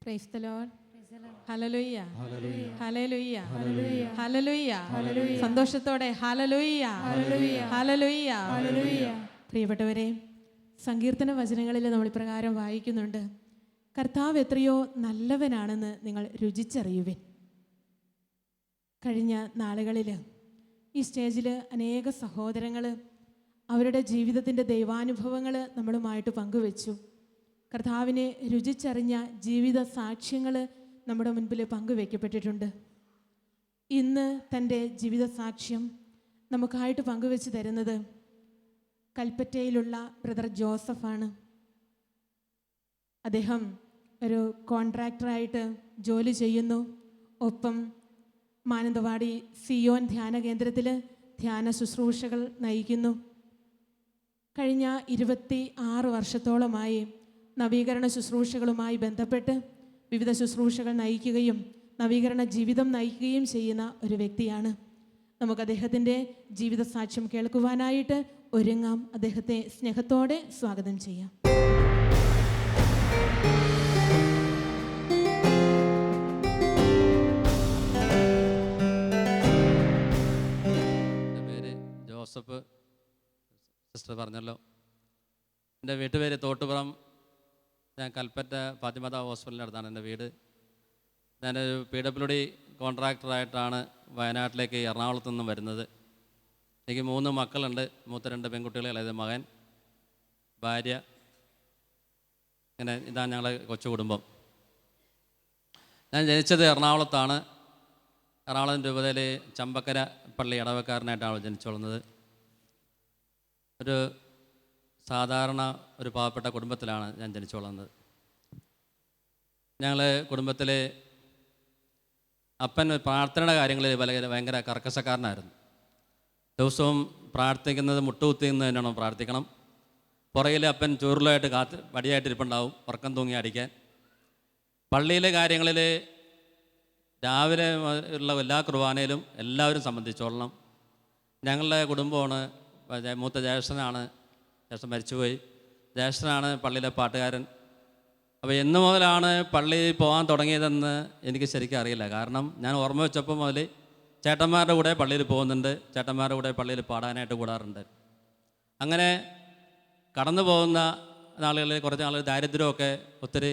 Price the Lord. Hallelujah, hallelujah, hallelujah. സന്തോഷത്തോടെ hallelujah, hallelujah. പ്രിയപ്പെട്ടവരെ, സങ്കീർത്തന വചനങ്ങളിൽ നമ്മൾ ഇപ്രകാരം വായിക്കുന്നുണ്ട്: കർത്താവ് എത്രയോ നല്ലവനാണെന്ന് നിങ്ങൾ രുചിച്ചറിയുവിൻ. കഴിഞ്ഞ നാളുകളിൽ ഈ സ്റ്റേജിൽ അനേക സഹോദരങ്ങൾ അവരുടെ ജീവിതത്തിൻ്റെ ദൈവാനുഭവങ്ങൾ നമ്മളുമായിട്ട് പങ്കുവെച്ചു. കർത്താവിനെ രുചിച്ചറിഞ്ഞ ജീവിത സാക്ഷ്യങ്ങൾ നമ്മുടെ മുൻപിൽ പങ്കുവെക്കപ്പെട്ടിട്ടുണ്ട്. ഇന്ന് തൻ്റെ ജീവിത സാക്ഷ്യം നമുക്കായിട്ട് പങ്കുവെച്ച് തരുന്നത് കൽപ്പറ്റയിലുള്ള ബ്രദർ ജോസഫാണ്. അദ്ദേഹം ഒരു കോൺട്രാക്ടറായിട്ട് ജോലി ചെയ്യുന്നു. ഒപ്പം മാനന്തവാടി സിയോൻ ധ്യാന കേന്ദ്രത്തിൽ ധ്യാന ശുശ്രൂഷകൾ നയിക്കുന്നു. കഴിഞ്ഞ 26 വർഷത്തോളമായി നവീകരണ ശുശ്രൂഷകളുമായി ബന്ധപ്പെട്ട് വിവിധ ശുശ്രൂഷകൾ നയിക്കുകയും നവീകരണ ജീവിതം നയിക്കുകയും ചെയ്യുന്ന ഒരു വ്യക്തിയാണ്. നമുക്ക് അദ്ദേഹത്തിൻ്റെ ജീവിത സാക്ഷ്യം കേൾക്കുവാനായിട്ട് ഒരുങ്ങാം. അദ്ദേഹത്തെ സ്നേഹത്തോടെ സ്വാഗതം ചെയ്യാം. എൻ്റെ പേര് ജോസഫ്. സിസ്റ്റർ പറഞ്ഞല്ലോ, എൻ്റെ വീട്ടുപേര് തോട്ടുപുറം. ഞാൻ കൽപ്പറ്റ ഫാത്തിമ ഹോസ്പിറ്റലിൻ്റെ അടുത്താണ് എൻ്റെ വീട്. ഞാനൊരു PWD കോൺട്രാക്ടറായിട്ടാണ് വയനാട്ടിലേക്ക് എറണാകുളത്തു നിന്നും വരുന്നത്. എനിക്ക് 3 മക്കളുണ്ട്. മൂത്ത 2 പെൺകുട്ടികൾ, അതായത് മകൻ, ഭാര്യ. ഇങ്ങനെ ഇതാണ് ഞങ്ങളെ കൊച്ചു കുടുംബം. ഞാൻ ജനിച്ചത് എറണാകുളത്താണ്. എറണാകുളം രൂപതയിൽ ചമ്പക്കര പള്ളി ഇടവക്കാരനായിട്ടാണ് ജനിച്ചു വളർന്നത്. ഒരു സാധാരണ ഒരു പാവപ്പെട്ട കുടുംബത്തിലാണ് ഞാൻ ജനിച്ചു വളർന്നത്. ഞങ്ങൾ കുടുംബത്തിൽ അപ്പൻ പ്രാർത്ഥനയുടെ കാര്യങ്ങളിൽ ഭയങ്കര കർക്കശക്കാരനായിരുന്നു. ദിവസവും പ്രാർത്ഥിക്കുന്നത് മുട്ടുകുത്തി നിന്ന് തന്നെയാണോ പ്രാർത്ഥിക്കണം. പുറകിൽ അപ്പൻ ചൂറിലായിട്ട് വടിയായിട്ടിരിപ്പുണ്ടാവും, ഉറക്കം തൂങ്ങി അടിക്കാൻ. പള്ളിയിലെ കാര്യങ്ങളിൽ രാവിലെ ഉള്ള എല്ലാ കുർബാനയിലും എല്ലാവരും സംബന്ധിച്ചോളണം. ഞങ്ങളുടെ കുടുംബമാണ്. മൂത്ത ജ്യേഷ്ഠനാണ്, ജ്യേഷ്ഠൻ മരിച്ചുപോയി. ജ്യേഷ്ഠനാണ് പള്ളിയിലെ പാട്ടുകാരൻ. അപ്പോൾ എന്ന് മുതലാണ് പള്ളിയിൽ പോകാൻ തുടങ്ങിയതെന്ന് എനിക്ക് ശരിക്കും അറിയില്ല. കാരണം ഞാൻ ഓർമ്മ വെച്ചപ്പോൾ മുതൽ ചേട്ടന്മാരുടെ കൂടെ പള്ളിയിൽ പോകുന്നുണ്ട്, ചേട്ടന്മാരുടെ കൂടെ പള്ളിയിൽ പാടാനായിട്ട് കൂടാറുണ്ട്. അങ്ങനെ കടന്നു പോകുന്ന നാളുകളിൽ കുറച്ച് നാൾ ദാരിദ്ര്യമൊക്കെ ഒത്തിരി,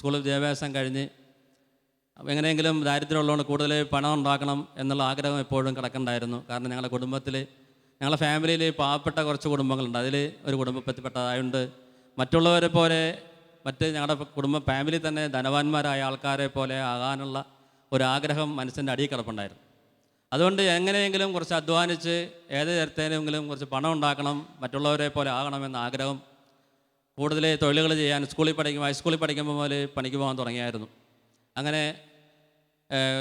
സ്കൂൾ വിദ്യാഭ്യാസം കഴിഞ്ഞ് എങ്ങനെയെങ്കിലും ദാരിദ്ര്യമുള്ളതുകൊണ്ട് കൂടുതൽ പണം ഉണ്ടാക്കണം എന്നുള്ള ആഗ്രഹം എപ്പോഴും കിടക്കണ്ടായിരുന്നു. കാരണം ഞങ്ങളുടെ കുടുംബത്തിൽ, ഞങ്ങളുടെ ഫാമിലിയിൽ പാവപ്പെട്ട കുറച്ച് കുടുംബങ്ങളുണ്ട്. അതിൽ ഒരു കുടുംബത്തിൽപ്പെട്ടതായതുകൊണ്ട് മറ്റുള്ളവരെ പോലെ ഞങ്ങളുടെ ഫാമിലി തന്നെ ധനവാന്മാരായ ആൾക്കാരെ പോലെ ആകാനുള്ള ഒരാഗ്രഹം മനസ്സിൻ്റെ അടിയിൽ കിടപ്പുണ്ടായിരുന്നു. അതുകൊണ്ട് എങ്ങനെയെങ്കിലും കുറച്ച് അധ്വാനിച്ച് ഏത് തരത്തിലെങ്കിലും കുറച്ച് പണം ഉണ്ടാക്കണം, മറ്റുള്ളവരെ പോലെ ആകണമെന്ന ആഗ്രഹം, കൂടുതൽ തൊഴിലുകൾ ചെയ്യാൻ ഹൈസ്കൂളിൽ പഠിക്കുമ്പോൾ മുതൽ പണിക്ക് പോകാൻ തുടങ്ങിയായിരുന്നു. അങ്ങനെ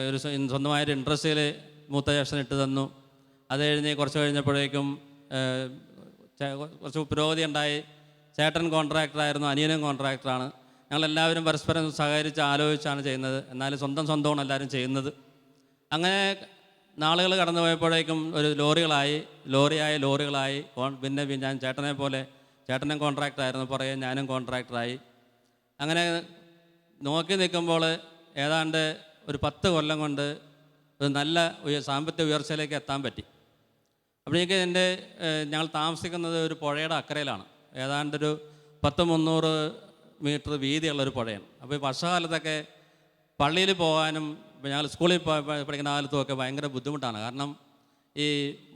ഒരു സ്വന്തമായൊരു ഇൻട്രസ്റ്റിൽ മൂത്ത ജ്യേഷ്ഠൻ ഇട്ട് തന്നു. അത് കഴിഞ്ഞ് കുറച്ച് കഴിഞ്ഞപ്പോഴേക്കും കുറച്ച് പുരോഗതി ഉണ്ടായി. ചേട്ടൻ കോൺട്രാക്ടറായിരുന്നു, അനിയനും കോൺട്രാക്ടറാണ്. ഞങ്ങളെല്ലാവരും പരസ്പരം സഹകരിച്ച് ആലോചിച്ചാണ് ചെയ്യുന്നത്. എന്നാലും സ്വന്തമാണ് എല്ലാവരും ചെയ്യുന്നത്. അങ്ങനെ നാളുകൾ കടന്നു പോയപ്പോഴേക്കും ഒരു ലോറികളായി. പിന്നെ ഞാൻ ചേട്ടനെ പോലെ, ചേട്ടനും കോൺട്രാക്ടറായിരുന്നു, പുറകെ ഞാനും കോൺട്രാക്ടറായി. അങ്ങനെ നോക്കി നിൽക്കുമ്പോൾ ഏതാണ്ട് ഒരു 10 കൊല്ലം കൊണ്ട് ഒരു നല്ല സാമ്പത്തിക ഉയർച്ചയിലേക്ക് എത്താൻ പറ്റി. അപ്പോഴേക്ക് ഞങ്ങൾ താമസിക്കുന്നത് ഒരു പുഴയുടെ അക്കരയിലാണ്. ഏതാണ്ടൊരു 300 മീറ്റർ വീതിയുള്ളൊരു പുഴയാണ്. അപ്പോൾ ഈ വർഷകാലത്തൊക്കെ പള്ളിയിൽ പോകാനും ഞങ്ങൾ സ്കൂളിൽ പഠിക്കുന്ന കാലത്തുമൊക്കെ ഭയങ്കര ബുദ്ധിമുട്ടാണ്. കാരണം ഈ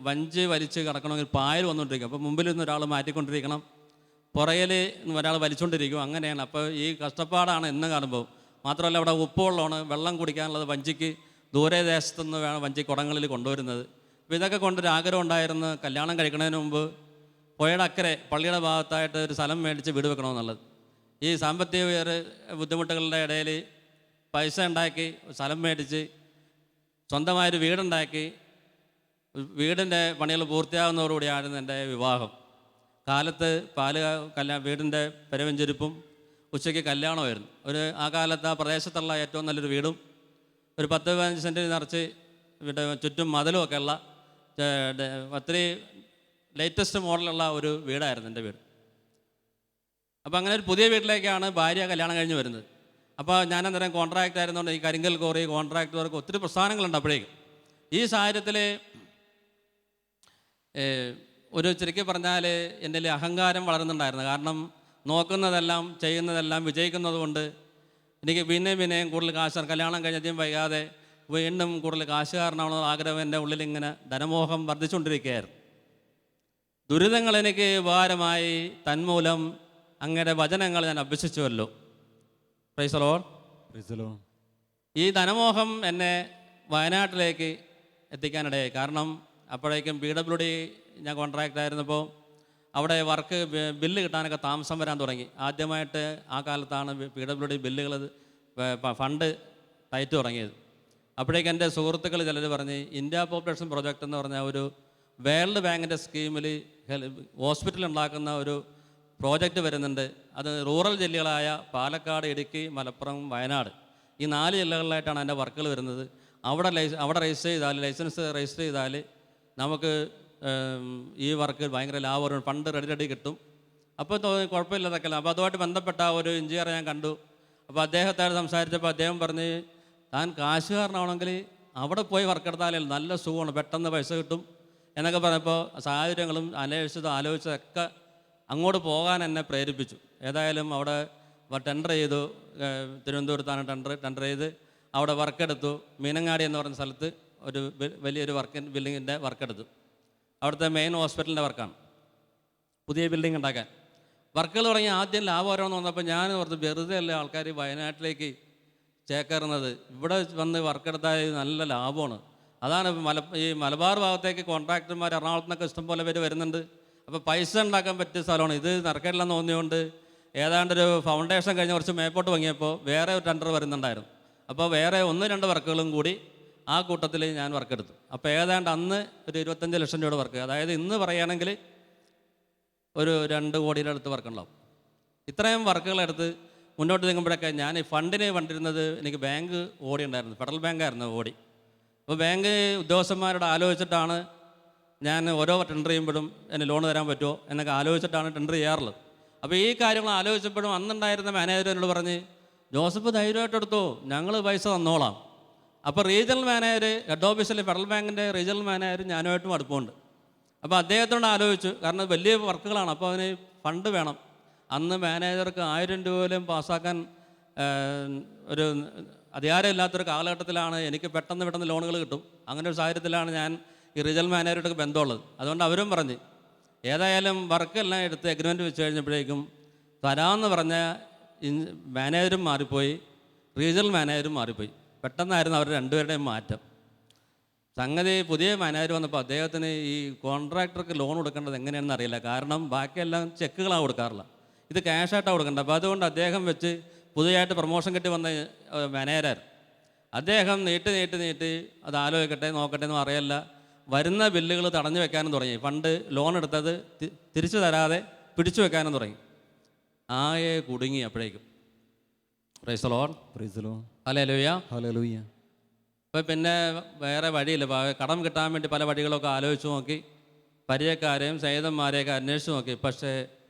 വഞ്ചി വലിച്ച് കിടക്കണമെങ്കിൽ പായൽ വന്നുകൊണ്ടിരിക്കും. അപ്പോൾ മുമ്പിൽ നിന്ന് ഒരാൾ മാറ്റിക്കൊണ്ടിരിക്കണം, പുറകിൽ ഒരാൾ വലിച്ചുകൊണ്ടിരിക്കും. അങ്ങനെയാണ്. അപ്പോൾ ഈ കഷ്ടപ്പാടാണ് എന്ന് കാണുമ്പോൾ. മാത്രമല്ല അവിടെ ഉപ്പുവെള്ളമാണ്, വെള്ളം കുടിക്കാനുള്ളത് വഞ്ചിക്ക് ദൂരെ ദേശത്തുനിന്ന് വേണം വഞ്ചി കുടങ്ങളിൽ കൊണ്ടുവരുന്നത്. അപ്പോൾ ഇതൊക്കെ കൊണ്ടൊരാഗ്രഹം ഉണ്ടായിരുന്നു കല്യാണം കഴിക്കുന്നതിന് മുമ്പ് പുഴയുടെ അക്കരെ പള്ളിയുടെ ഭാഗത്തായിട്ട് ഒരു സ്ഥലം മേടിച്ച് വീട് വെക്കണമെന്നുള്ളത്. ഈ സാമ്പത്തിക ബുദ്ധിമുട്ടുകളുടെ ഇടയിൽ പൈസ ഉണ്ടാക്കി സ്ഥലം മേടിച്ച് സ്വന്തമായൊരു വീടുണ്ടാക്കി. വീടിൻ്റെ പണികൾ പൂർത്തിയാകുന്നതോടുകൂടിയായിരുന്നു എൻ്റെ വിവാഹം. കാലത്ത് വീടിൻ്റെ പെരവെഞ്ചെരുപ്പും ഉച്ചയ്ക്ക് കല്യാണമായിരുന്നു. ആ കാലത്ത് ആ പ്രദേശത്തുള്ള ഏറ്റവും നല്ലൊരു വീടും ഒരു 10-15 സെൻറ്റിൽ നിറച്ച് ചുറ്റും മതിലുമൊക്കെ ഉള്ള ഒത്തിരി ലേറ്റസ്റ്റ് മോഡലുള്ള ഒരു വീടായിരുന്നു എൻ്റെ വീട്. അപ്പോൾ അങ്ങനെ ഒരു പുതിയ വീട്ടിലേക്കാണ് ഭാര്യ കല്യാണം കഴിഞ്ഞ് വരുന്നത്. അപ്പോൾ ഞാൻ അന്നേരം കോൺട്രാക്റ്റ് ആയിരുന്നുകൊണ്ട് ഈ കരിങ്കൽ കോറി കോൺട്രാക്ടർക്ക് ഒത്തിരി പ്രസ്ഥാനങ്ങളുണ്ട്. അപ്പോഴേക്കും ഈ സാഹചര്യത്തിൽ ഒരു ചുരുക്കി പറഞ്ഞാൽ എൻ്റെ അഹങ്കാരം വളരുന്നുണ്ടായിരുന്നു. കാരണം നോക്കുന്നതെല്ലാം ചെയ്യുന്നതെല്ലാം വിജയിക്കുന്നത് കൊണ്ട് എനിക്ക് പിന്നെയും കൂടുതൽ കാശ്, കല്യാണം കഴിഞ്ഞധികം വൈകാതെ വീണ്ടും കൂടുതൽ കാശുകാരനാണെന്ന ആഗ്രഹം എൻ്റെ ഉള്ളിൽ ഇങ്ങനെ ധനമോഹം വർദ്ധിച്ചുകൊണ്ടിരിക്കുകയായിരുന്നു. ദുരിതങ്ങൾ എനിക്ക് ഉപകാരമായി, തന്മൂലം അങ്ങയുടെ വചനങ്ങൾ ഞാൻ അഭ്യസിച്ചുവല്ലോ. Praise the Lord. Praise the Lord. ഈ ധനമോഹം എന്നെ വയനാട്ടിലേക്ക് എത്തിക്കാനിടയായി. കാരണം അപ്പോഴേക്കും PWD ഞാൻ കോൺട്രാക്റ്റ് ആയിരുന്നപ്പോൾ അവിടെ വർക്ക് ബില്ല് കിട്ടാനൊക്കെ താമസം വരാൻ തുടങ്ങി. ആദ്യമായിട്ട് ആ കാലത്താണ് PWD ബില്ലുകൾ ഫണ്ട് ടൈറ്റ് തുടങ്ങിയത്. അപ്പോഴേക്കും എൻ്റെ സുഹൃത്തുക്കൾ ചിലർ പറഞ്ഞ് ഇന്ത്യ പോപ്പുലേഷൻ പ്രൊജക്റ്റ് എന്ന് പറഞ്ഞ ഒരു വേൾഡ് ബാങ്കിൻ്റെ സ്കീമിൽ ഹോസ്പിറ്റൽ ഉണ്ടാക്കുന്ന ഒരു പ്രോജക്റ്റ് വരുന്നുണ്ട്. അത് റൂറൽ ജില്ലകളായ പാലക്കാട്, ഇടുക്കി, മലപ്പുറം, വയനാട് ഈ 4 ജില്ലകളിലായിട്ടാണ് എൻ്റെ വർക്കുകൾ വരുന്നത്. അവിടെ രജിസ്റ്റർ ചെയ്താൽ, ലൈസൻസ് രജിസ്റ്റർ ചെയ്താൽ നമുക്ക് ഈ വർക്ക് ഭയങ്കര ലാഭം, ഫണ്ട് റെഡി കിട്ടും. അപ്പോൾ കുഴപ്പമില്ലാതൊക്കെ. അപ്പോൾ അതുമായിട്ട് ബന്ധപ്പെട്ട ഒരു എഞ്ചിനീയറെ ഞാൻ കണ്ടു. അപ്പോൾ അദ്ദേഹത്തോട് സംസാരിച്ചപ്പോൾ അദ്ദേഹം പറഞ്ഞ്, താൻ കാശുകാരനാണെങ്കിൽ അവിടെ പോയി വർക്കെടുത്താലേ നല്ല സുഖമാണ്, പെട്ടെന്ന് പൈസ കിട്ടും എന്നൊക്കെ പറഞ്ഞപ്പോൾ സാഹചര്യങ്ങളും ആലോചിച്ചതൊക്കെ അങ്ങോട്ട് പോകാൻ എന്നെ പ്രേരിപ്പിച്ചു. ഏതായാലും അവിടെ ടെൻഡർ ചെയ്തു. തിരുവനന്തപുരത്താണ് ടെൻഡർ ചെയ്ത് അവിടെ വർക്കെടുത്തു. മീനങ്ങാടി എന്ന് പറഞ്ഞ സ്ഥലത്ത് ഒരു വലിയൊരു ബിൽഡിങ്ങിൻ്റെ വർക്കെടുത്തു. അവിടുത്തെ മെയിൻ ഹോസ്പിറ്റലിൻ്റെ വർക്കാണ്, പുതിയ ബിൽഡിംഗ് ഉണ്ടാക്കാൻ. വർക്കുകൾ തുടങ്ങി ആദ്യം ലാഭകരമെന്ന് വന്നപ്പോൾ ഞാൻ ഓർത്ത് വെറുതെ അല്ലേ ആൾക്കാർ വയനാട്ടിലേക്ക് ചേക്കേറുന്നത്, ഇവിടെ വന്ന് വർക്കെടുത്താൽ നല്ല ലാഭമാണ്. അതാണ് ഈ മലബാർ ഭാഗത്തേക്ക് കോൺട്രാക്ടർമാർ എറണാകുളത്തുനിന്നൊക്കെ ഇഷ്ടംപോലെ പേര് വരുന്നുണ്ട്. അപ്പോൾ പൈസ ഉണ്ടാക്കാൻ പറ്റിയ സ്ഥലമാണ് ഇത്. നടക്കില്ലെന്ന് തോന്നിയുകൊണ്ട് ഏതാണ്ടൊരു ഫൗണ്ടേഷൻ കഴിഞ്ഞ് കുറച്ച് മേപ്പോട്ട് വാങ്ങിയപ്പോൾ വേറെ ഒരു ടെൻഡർ വരുന്നുണ്ടായിരുന്നു. അപ്പോൾ വേറെ 1-2 വർക്കുകളും കൂടി ആ കൂട്ടത്തിൽ ഞാൻ വർക്കെടുത്തു. അപ്പോൾ ഏതാണ്ട് അന്ന് ഒരു 25 ലക്ഷം രൂപയുടെ വർക്ക്, അതായത് ഇന്ന് പറയുകയാണെങ്കിൽ ഒരു 2 കോടിയുടെ അടുത്ത് വർക്കുണ്ടാവും. ഇത്രയും വർക്കുകളെടുത്ത് മുന്നോട്ട് നീങ്ങുമ്പോഴൊക്കെ ഞാൻ ഈ ഫണ്ടിന് കണ്ടിരുന്നത്, എനിക്ക് ബാങ്ക് ഓടി ഉണ്ടായിരുന്നു, ഫെഡറൽ ബാങ്കായിരുന്നു ഓടി. അപ്പോൾ ബാങ്ക് ഉദ്യോഗസ്ഥന്മാരോട് ആലോചിച്ചിട്ടാണ് ഞാൻ ഓരോ ടെൻഡർ ചെയ്യുമ്പോഴും എന്നെ ലോൺ തരാൻ പറ്റുമോ എന്നൊക്കെ ആലോചിച്ചിട്ടാണ് ടെൻഡർ ചെയ്യാറുള്ളത്. അപ്പോൾ ഈ കാര്യങ്ങൾ ആലോചിച്ചപ്പോഴും അന്നുണ്ടായിരുന്ന മാനേജർ എന്നോട് പറഞ്ഞ്, ജോസഫ് ധൈര്യമായിട്ട് എടുത്തോ, ഞങ്ങൾ പൈസ തന്നോളാം. അപ്പോൾ റീജിയണൽ മാനേജർ, ഹെഡ് ഓഫീസിലെ ഫെഡറൽ ബാങ്കിൻ്റെ റീജിയണൽ മാനേജർ ഞാനുമായിട്ടും അടുപ്പമുണ്ട്. അപ്പോൾ അദ്ദേഹത്തോട് ആലോചിച്ചു, കാരണം വലിയ വർക്കുകളാണ്, അപ്പോൾ അതിന് ഫണ്ട് വേണം. അന്ന് മാനേജർക്ക് 1000 രൂപ പോലും പാസ്സാക്കാൻ ഒരു അധികാരമില്ലാത്തൊരു കാലഘട്ടത്തിലാണ് എനിക്ക് പെട്ടെന്ന് ലോണുകൾ കിട്ടും. അങ്ങനെ ഒരു സാഹചര്യത്തിലാണ് ഞാൻ ഈ റീജിയണൽ മാനേജറുടെ ബന്ധമുള്ളത്. അതുകൊണ്ട് അവരും പറഞ്ഞ് ഏതായാലും വർക്കെല്ലാം എടുത്ത് എഗ്രിമെൻറ്റ് വെച്ച് കഴിഞ്ഞപ്പോഴേക്കും തരാമെന്ന് പറഞ്ഞ മാനേജരും മാറിപ്പോയി, റീജിയണൽ മാനേജരും മാറിപ്പോയി. പെട്ടെന്നായിരുന്നു അവർ രണ്ടുപേരുടെയും മാറ്റം. സംഗതി പുതിയ മാനേജർ വന്നപ്പോൾ അദ്ദേഹത്തിന് ഈ കോൺട്രാക്ടർക്ക് ലോൺ കൊടുക്കേണ്ടത് എങ്ങനെയാണെന്ന് അറിയില്ല. കാരണം ബാക്കിയെല്ലാം ചെക്കുകളാണ് കൊടുക്കാറില്ല, ഇത് ക്യാഷായിട്ടാണ് കൊടുക്കേണ്ടത്. അപ്പോൾ അതുകൊണ്ട് അദ്ദേഹം വെച്ച് പുതിയതായിട്ട് പ്രൊമോഷൻ കിട്ടി വന്ന മാനേജർ അദ്ദേഹം നീട്ടി അത് ആലോചിക്കട്ടെ നോക്കട്ടെ എന്ന് അറിയില്ല. വരുന്ന ബില്ലുകൾ തടഞ്ഞു വെക്കാനും തുടങ്ങി. ഫണ്ട് ലോൺ എടുത്തത് തിരിച്ചു തരാതെ പിടിച്ചു വെക്കാനും തുടങ്ങി. ആകെ കുടുങ്ങി. അപ്പോഴേക്കും price the Lord. Praise the Lord. Hallelujah. Hallelujah. അപ്പോൾ പിന്നെ വേറെ വഴിയില്ല. കടം കിട്ടാൻ വേണ്ടി പല വഴികളൊക്കെ ആലോചിച്ച് നോക്കി, പരിചയക്കാരെയും സേതന്മാരെയൊക്കെ അന്വേഷിച്ച് നോക്കി. പക്ഷേ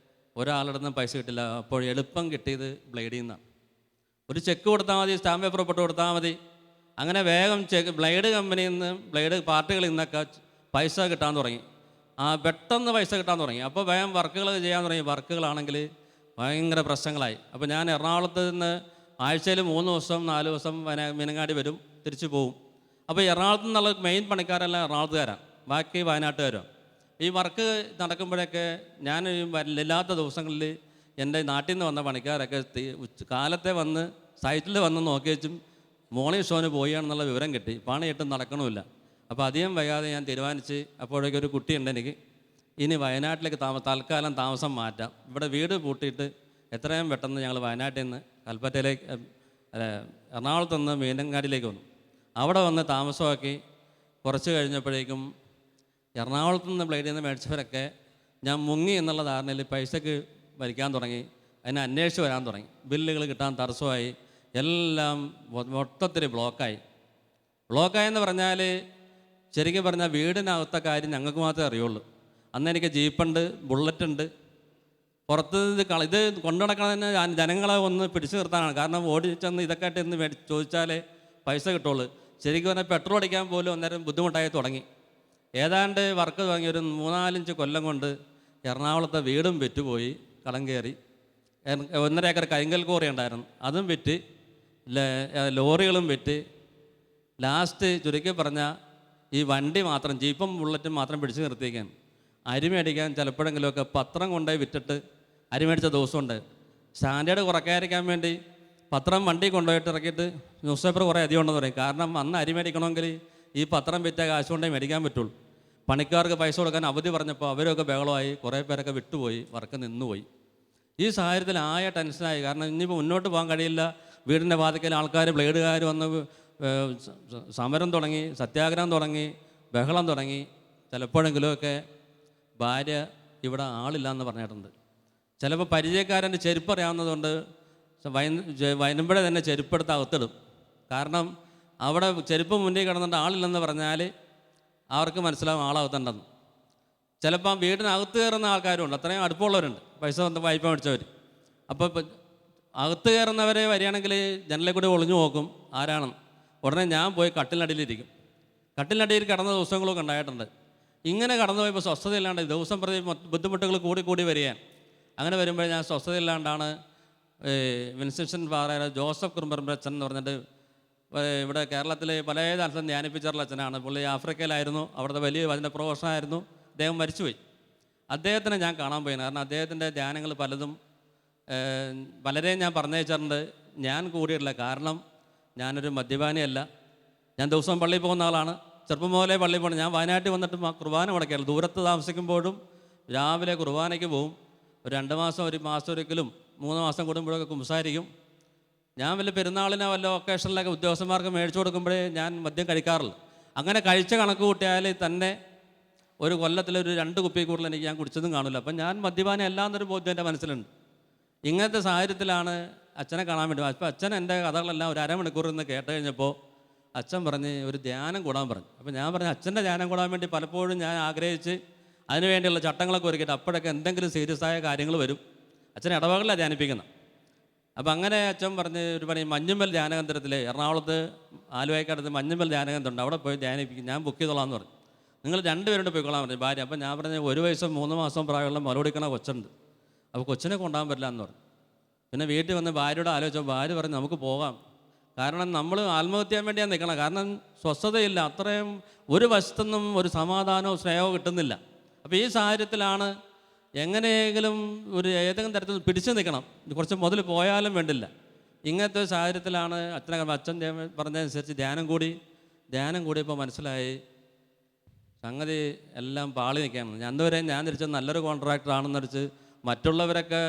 ഒരാളുടെ നിന്നും പൈസ കിട്ടില്ല. അപ്പോൾ എളുപ്പം കിട്ടിയത് ബ്ലേഡിൽ നിന്നാണ്. ഒരു ചെക്ക് കൊടുത്താൽ മതി, സ്റ്റാമ്പ് പേപ്പർ ഒപ്പിട്ട് കൊടുത്താൽ മതി. അങ്ങനെ വേഗം ബ്ലേഡ് കമ്പനിയിൽ നിന്ന്, ബ്ലേഡ് പാർട്ടികളിൽ നിന്നൊക്കെ പൈസ കിട്ടാൻ തുടങ്ങി. പെട്ടെന്ന് പൈസ കിട്ടാൻ തുടങ്ങി. അപ്പോൾ വേഗം വർക്കുകൾ ചെയ്യാൻ തുടങ്ങി. വർക്കുകളാണെങ്കിൽ ഭയങ്കര പ്രശ്നങ്ങളായി. അപ്പോൾ ഞാൻ എറണാകുളത്ത് നിന്ന് ആഴ്ചയിൽ 3 ദിവസം 4 ദിവസം മീനങ്ങാടി വരും, തിരിച്ചു പോകും. അപ്പോൾ എറണാകുളത്ത് നിന്നുള്ള മെയിൻ പണിക്കാരെല്ലാം എറണാകുളത്തുകാരാണ്, ബാക്കി വയനാട്ടുകാരാണ്. ഈ വർക്ക് നടക്കുമ്പോഴൊക്കെ ഞാൻ ഇല്ലാത്ത ദിവസങ്ങളിൽ എൻ്റെ നാട്ടിൽ നിന്ന് വന്ന പണിക്കാരൊക്കെ കാലത്തെ വന്ന് സൈറ്റിൽ വന്ന് നോക്കി വെച്ചും മോർണിംഗ് ഷോന് പോയാണെന്നുള്ള വിവരം കിട്ടി. പണിയിട്ട് നടക്കണമില്ല. അപ്പോൾ അധികം വൈകാതെ ഞാൻ തീരുമാനിച്ച്, അപ്പോഴേക്കും ഒരു കുട്ടിയുണ്ട് എനിക്ക്, ഇനി വയനാട്ടിലേക്ക് തൽക്കാലം താമസം മാറ്റാം. ഇവിടെ വീട് പൂട്ടിയിട്ട് എത്രയും പെട്ടെന്ന് ഞങ്ങൾ വയനാട്ടിൽ നിന്ന് കൽപ്പറ്റയിലേക്ക് എറണാകുളത്ത് നിന്ന് മീനങ്ങാടിയിലേക്ക് വന്നു. അവിടെ വന്ന് താമസമാക്കി. കുറച്ച് കഴിഞ്ഞപ്പോഴേക്കും എറണാകുളത്ത് നിന്ന് ബ്ലേഡിൽ നിന്ന് മേടിച്ചവരൊക്കെ ഞാൻ മുങ്ങി എന്നുള്ള ധാരണയിൽ പൈസക്ക് വലിക്കാൻ തുടങ്ങി. അതിനെ അന്വേഷിച്ച് വരാൻ തുടങ്ങി. ബില്ലുകൾ കിട്ടാൻ തടസ്സമായി. എല്ലാം മൊത്തത്തിൽ ബ്ലോക്കായെന്ന് പറഞ്ഞാൽ ശരിക്കും പറഞ്ഞാൽ വീടിനകത്തെ കാര്യം ഞങ്ങൾക്ക് മാത്രമേ അറിയുള്ളൂ. അന്ന് എനിക്ക് ജീപ്പുണ്ട്, ബുള്ളറ്റുണ്ട്, പുറത്ത് ഇത് കൊണ്ടു നടക്കണതിന് ജനങ്ങളെ ഒന്ന് പിടിച്ചു നിർത്താനാണ്. കാരണം ഓടിച്ചെന്ന് ഇതൊക്കെ ആയിട്ട് ഇന്ന് ചോദിച്ചാലേ പൈസ കിട്ടുള്ളൂ. ശരിക്കും പറഞ്ഞാൽ പെട്രോൾ അടിക്കാൻ പോലും അന്നേരം ബുദ്ധിമുട്ടായി തുടങ്ങി. ഏതാണ്ട് വർക്ക് തുടങ്ങി ഒരു 3-4 കൊല്ലം കൊണ്ട് എറണാകുളത്തെ വീടും വിറ്റുപോയി, കടം കയറി. 1.5 ഏക്കർ കരിങ്കൽ കോറി ഉണ്ടായിരുന്നു, അതും വിറ്റ്, ലോറികളും വിറ്റ്. ലാസ്റ്റ് ചുരുക്കി പറഞ്ഞാൽ ഈ വണ്ടി മാത്രം, ജീപ്പും ബുള്ളറ്റും മാത്രം പിടിച്ചു നിർത്തിയേക്കാൻ. അരി മേടിക്കാൻ ചിലപ്പോഴെങ്കിലുമൊക്കെ പത്രം കൊണ്ടുപോയി വിറ്റിട്ട് അരി മേടിച്ച ദിവസമുണ്ട്. സ്റ്റാൻഡേർഡ് കുറയ്ക്കാതിരിക്കാൻ വേണ്ടി പത്രം വണ്ടി കൊണ്ടുപോയിട്ട് ഇറക്കിയിട്ട് ന്യൂസ് പേപ്പർ കുറേ അധികം ഉണ്ടെന്ന് പറയും. കാരണം അന്ന് അരി മേടിക്കണമെങ്കിൽ ഈ പത്രം വിറ്റ കാശ് കൊണ്ടേ മേടിക്കാൻ പറ്റുള്ളൂ. പണിക്കാർക്ക് പൈസ കൊടുക്കാൻ അവധി പറഞ്ഞപ്പോൾ അവരൊക്കെ ബഹളമായി, കുറേ പേരൊക്കെ വിട്ടുപോയി, വർക്ക് നിന്നുപോയി. ഈ സാഹചര്യത്തിൽ ടെൻഷനായി. കാരണം ഇനിയിപ്പോൾ മുന്നോട്ട് പോകാൻ കഴിയില്ല. വീടിൻ്റെ വാതിക്കൽ ആൾക്കാർ, ബ്ലേഡുകാർ വന്ന് സമരം തുടങ്ങി, സത്യാഗ്രഹം തുടങ്ങി, ബഹളം തുടങ്ങി. ചിലപ്പോഴെങ്കിലുമൊക്കെ ഭാര്യ ഇവിടെ ആളില്ല പറഞ്ഞിട്ടുണ്ട്. ചിലപ്പോൾ പരിചയക്കാരൻ്റെ ചെരുപ്പ് അറിയാവുന്നതുകൊണ്ട് വരുമ്പോഴേ തന്നെ ചെരുപ്പെടുത്ത് അകത്തിടും. കാരണം അവിടെ ചെരുപ്പ് മുന്നിൽ കിടന്നിട്ട് ആളില്ലെന്ന് പറഞ്ഞാൽ അവർക്ക് മനസ്സിലാവും ആളകത്തുണ്ടെന്ന്. ചിലപ്പം വീടിനകത്ത് കയറുന്ന ആൾക്കാരുണ്ട്, അത്രയും അടുപ്പമുള്ളവരുണ്ട്, പൈസ വായ്പ മേടിച്ചവർ. അപ്പോൾ അകത്ത് കയറുന്നവരെ വരികയാണെങ്കിൽ ജനലിൽ കൂടി ഒളിഞ്ഞു നോക്കും ആരാണെന്ന്. ഉടനെ ഞാൻ പോയി കട്ടിലിനടിയിലിരിക്കും. കട്ടിലിനടിയിൽ കിടന്ന ദിവസങ്ങളൊക്കെ ഉണ്ടായിട്ടുണ്ട്. ഇങ്ങനെ കടന്നു പോയപ്പോൾ സ്വസ്ഥതയില്ലാണ്ട് ദിവസം പ്രതി ബുദ്ധിമുട്ടുകൾ കൂടി വരികയാണ്. അങ്ങനെ വരുമ്പോൾ ഞാൻ സ്വസ്ഥതയില്ലാണ്ടാണ് വിൻസെൻഷൻ ഫാദർ ജോസഫ് കുറുമ്പറമ്പ് എന്ന് പറഞ്ഞിട്ട് ഇവിടെ കേരളത്തിൽ പല സ്ഥലത്തും ധ്യാനിപ്പിച്ചിട്ടുള്ള അച്ഛനാണ്. പുള്ളി ആഫ്രിക്കയിലായിരുന്നു, അവിടുത്തെ വലിയ വചന പ്രൊഫഷനായിരുന്നു. അദ്ദേഹം മരിച്ചുപോയി. അദ്ദേഹത്തിനെ ഞാൻ കാണാൻ പോയി. കാരണം അദ്ദേഹത്തിൻ്റെ ധ്യാനങ്ങൾ പലരെയും ഞാൻ പറഞ്ഞയച്ചിട്ടുണ്ട്. ഞാൻ കൂടിയിട്ടില്ല. കാരണം ഞാനൊരു മദ്യപാനിയല്ല. ഞാൻ ദിവസവും പള്ളിയിൽ പോകുന്ന ആളാണ്. ചെറുപ്പം മുതലേ പള്ളിയിൽ പോകണം. ഞാൻ വയനാട്ടിൽ വന്നിട്ട് കുർബാന മുടക്കിയാൽ ദൂരത്ത് താമസിക്കുമ്പോഴും രാവിലെ കുർബാനയ്ക്ക് പോവും. ഒരു 2 മാസം, 1 മാസം ഒരിക്കലും 3 മാസം കൂടുമ്പോഴൊക്കെ കുമ്പസാരിക്കും. ഞാൻ വല്ല പെരുന്നാളിനോ വല്ല ഒക്കേഷനിലൊക്കെ ഉദ്യോഗസ്ഥന്മാർക്ക് മേടിച്ചു കൊടുക്കുമ്പോഴേ ഞാൻ മദ്യം കഴിക്കാറില്ല. അങ്ങനെ കഴിച്ച കണക്ക് കൂട്ടിയാൽ തന്നെ ഒരു കൊല്ലത്തിലൊരു 2 കുപ്പി കൂടുതൽ ഞാൻ കുടിച്ചതും കാണില്ല. അപ്പം ഞാൻ മദ്യപാനി അല്ലാന്നൊരു ബോധ്യം എൻ്റെ മനസ്സിലുണ്ട്. ഇങ്ങനത്തെ സാഹചര്യത്തിലാണ് അച്ഛനെ കാണാൻ വേണ്ടി. അപ്പോൾ അച്ഛൻ എൻ്റെ കഥകളെല്ലാം ഒരു അരമണിക്കൂർ നിന്ന് കേട്ട് കഴിഞ്ഞപ്പോൾ അച്ഛൻ പറഞ്ഞ് ഒരു ധ്യാനം കൂടാൻ പറഞ്ഞു. അപ്പോൾ ഞാൻ പറഞ്ഞു അച്ഛൻ്റെ ധ്യാനം കൂടാൻ വേണ്ടി പലപ്പോഴും ഞാൻ ആഗ്രഹിച്ച് അതിനുവേണ്ടിയുള്ള ചട്ടങ്ങളൊക്കെ ഒരുക്കിയിട്ട് അപ്പോഴൊക്കെ എന്തെങ്കിലും സീരിയസ് ആയ കാര്യങ്ങൾ വരും. അച്ഛനെ ഇടവകളിലാണ് ധ്യാനിപ്പിക്കുന്നത്. അപ്പോൾ അങ്ങനെ അച്ഛൻ പറഞ്ഞ് ഒരു പണി മഞ്ഞുമ്മൽ ധ്യാനകേന്ദ്രത്തിൽ എറണാകുളത്ത് ആലുവയ്ക്കടുത്ത് മഞ്ഞുമ്മൽ ധ്യാനകേന്ദ്രമുണ്ട്, അവിടെ പോയി ധ്യാനിപ്പിക്കും, ഞാൻ ബുക്ക് ചെയ്തോളാമെന്ന് പറഞ്ഞു. നിങ്ങൾ 2 പേരുണ്ട് പോയിക്കൊള്ളാൻ പറഞ്ഞു ഭാര്യ. അപ്പോൾ ഞാൻ പറഞ്ഞ് 1 വയസ്സും 3 മാസം പ്രായമുള്ള മുലകുടിക്കണ കൊച്ചുണ്ട്, അപ്പോൾ കൊച്ചിനെ കൊണ്ടുപോകാൻ പറ്റില്ല എന്ന് പറഞ്ഞു. പിന്നെ വീട്ടിൽ വന്ന് ഭാര്യയോട് ആലോചിച്ചപ്പോൾ ഭാര്യ പറഞ്ഞ് നമുക്ക് പോകാം. കാരണം നമ്മൾ ആത്മഹത്യ ചെയ്യാൻ വേണ്ടിയാണ് നിൽക്കണം. കാരണം സ്വസ്ഥതയില്ല, അത്രയും ഒരു വശത്തുനിന്നും ഒരു സമാധാനവും സ്നേഹവും കിട്ടുന്നില്ല. അപ്പോൾ ഈ സാഹചര്യത്തിലാണ് എങ്ങനെയെങ്കിലും ഏതെങ്കിലും തരത്തിൽ പിടിച്ചു നിൽക്കണം, കുറച്ച് മുതൽ പോയാലും വേണ്ടില്ല. ഇങ്ങനത്തെ സാഹചര്യത്തിലാണ് അച്ഛൻ പറഞ്ഞതനുസരിച്ച് ധ്യാനം കൂടിയപ്പോൾ മനസ്സിലായി സംഗതി എല്ലാം പാളി നിൽക്കുകയാണ്. അതുവരെ ഞാൻ തിരിച്ചത് നല്ലൊരു കോൺട്രാക്ടറാണെന്ന് വെച്ച് മറ്റുള്ളവരൊക്കെ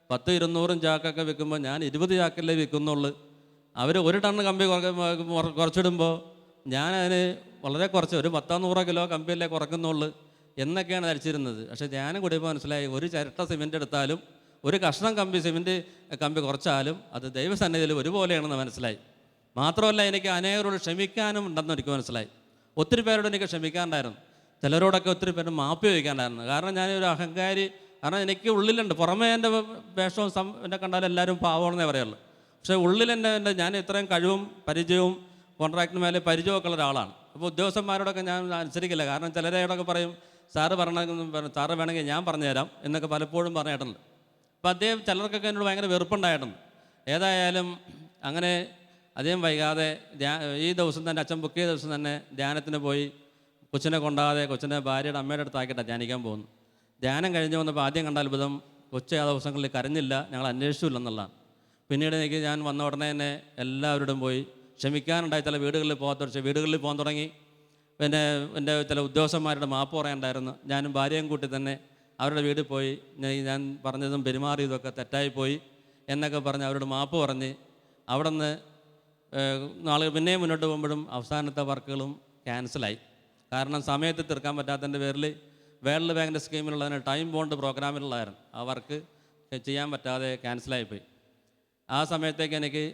10-200 ചാക്കൊക്കെ വിൽക്കുമ്പോൾ ഞാൻ 20 ചാക്കല്ലേ വിൽക്കുന്നുള്ളൂ. അവർ 1 ടണ്ണ് കമ്പി കുറച്ചിടുമ്പോൾ ഞാനതിന് വളരെ കുറച്ച് ഒരു 100-100 കിലോ കമ്പിയല്ലേ കുറക്കുന്നുള്ളൂ എന്നൊക്കെയാണ് ധരിച്ചിരുന്നത്. പക്ഷേ ധ്യാനം കൂടിയപ്പോൾ മനസ്സിലായി ഒരു ചിരട്ട സിമെൻ്റ് എടുത്താലും ഒരു കഷ്ണം കമ്പി കുറച്ചാലും അത് ദൈവസന്നിധിയിൽ ഒരുപോലെയാണെന്ന് മനസ്സിലായി. മാത്രമല്ല എനിക്ക് അനേകരോട് ക്ഷമിക്കാനും ഉണ്ടെന്ന് എനിക്ക് മനസ്സിലായി. ഒത്തിരി പേരോട് എനിക്ക് ക്ഷമിക്കാനുണ്ടായിരുന്നു, ചിലരോടൊക്കെ ഒത്തിരി പേര് മാപ്പ് ചോദിക്കാനുണ്ടായിരുന്നു. കാരണം ഞാനൊരു അഹങ്കാരി. കാരണം എനിക്ക് ഉള്ളിലുണ്ട്, പുറമേ എൻ്റെ വേഷവും എന്നെ കണ്ടാലും എല്ലാവരും പാവമാണെന്നേ പറയുള്ളൂ. പക്ഷേ ഉള്ളിലെൻ്റെ ഞാൻ ഇത്രയും കഴിവും പരിചയവും കോൺട്രാക്ടിന് മേലെ പരിചയമൊക്കെ ഉള്ള ഒരാളാണ്. അപ്പോൾ ഉദ്യോഗസ്ഥന്മാരോടൊക്കെ ഞാൻ അനുസരിക്കില്ല. കാരണം ചിലരോടൊക്കെ പറയും സാറ് സാറ് വേണമെങ്കിൽ ഞാൻ പറഞ്ഞുതരാം എന്നൊക്കെ പലപ്പോഴും പറഞ്ഞിട്ടുണ്ട്. അപ്പോൾ അദ്ദേഹം ചിലർക്കൊക്കെ എന്നോട് ഭയങ്കര വെറുപ്പുണ്ടായിട്ടുണ്ട്. ഏതായാലും അങ്ങനെ അധികം വൈകാതെ ഈ ദിവസം തന്നെ അച്ഛൻ ബുക്ക് ചെയ്ത ദിവസം തന്നെ ധ്യാനത്തിന് പോയി. കൊച്ചിനെ കൊണ്ടാതെ കൊച്ചിനെ ഭാര്യയുടെ അമ്മയുടെ അടുത്താക്കിയിട്ടാണ് ധ്യാനിക്കാൻ പോകുന്നു. ധ്യാനം കഴിഞ്ഞ് വന്നപ്പോൾ ആദ്യം കണ്ട അത്ഭുതം, കൊച്ച് ആ ദിവസങ്ങളിൽ കരഞ്ഞില്ല, ഞങ്ങൾ അന്വേഷിച്ചില്ലെന്നുള്ളതാണ്. പിന്നീട് ഞാൻ വന്ന ഉടനെ തന്നെ എല്ലാവരോടും പോയി ക്ഷമിക്കാനുണ്ടായി. ചില വീടുകളിൽ പോകാൻ തുടങ്ങി. പിന്നെ എൻ്റെ ചില ഉദ്യോഗസ്ഥന്മാരുടെ മാപ്പ് പറയാനുണ്ടായിരുന്നു. ഞാനും ഭാര്യയും കൂട്ടി തന്നെ അവരുടെ വീട്ടിൽ പോയി ഞാൻ പറഞ്ഞതും പെരുമാറിയതൊക്കെ തെറ്റായിപ്പോയി എന്നൊക്കെ പറഞ്ഞ് അവരോട് മാപ്പ് പറഞ്ഞ് അവിടെ നിന്ന് പിന്നെയും മുന്നോട്ട് പോകുമ്പോഴും അവസാനത്തെ വർക്കുകളും ക്യാൻസലായി. കാരണം സമയത്ത് തീർക്കാൻ പറ്റാത്തതിൻ്റെ പേരിൽ വേൾഡ് ബാങ്കിൻ്റെ സ്കീമിലുള്ളതിന് ടൈം ബോണ്ട് പ്രോഗ്രാമിലുള്ളതായിരുന്നു. ആ വർക്ക് ചെയ്യാൻ പറ്റാതെ ക്യാൻസലായിപ്പോയി. ആ സമയത്തേക്ക് എനിക്ക്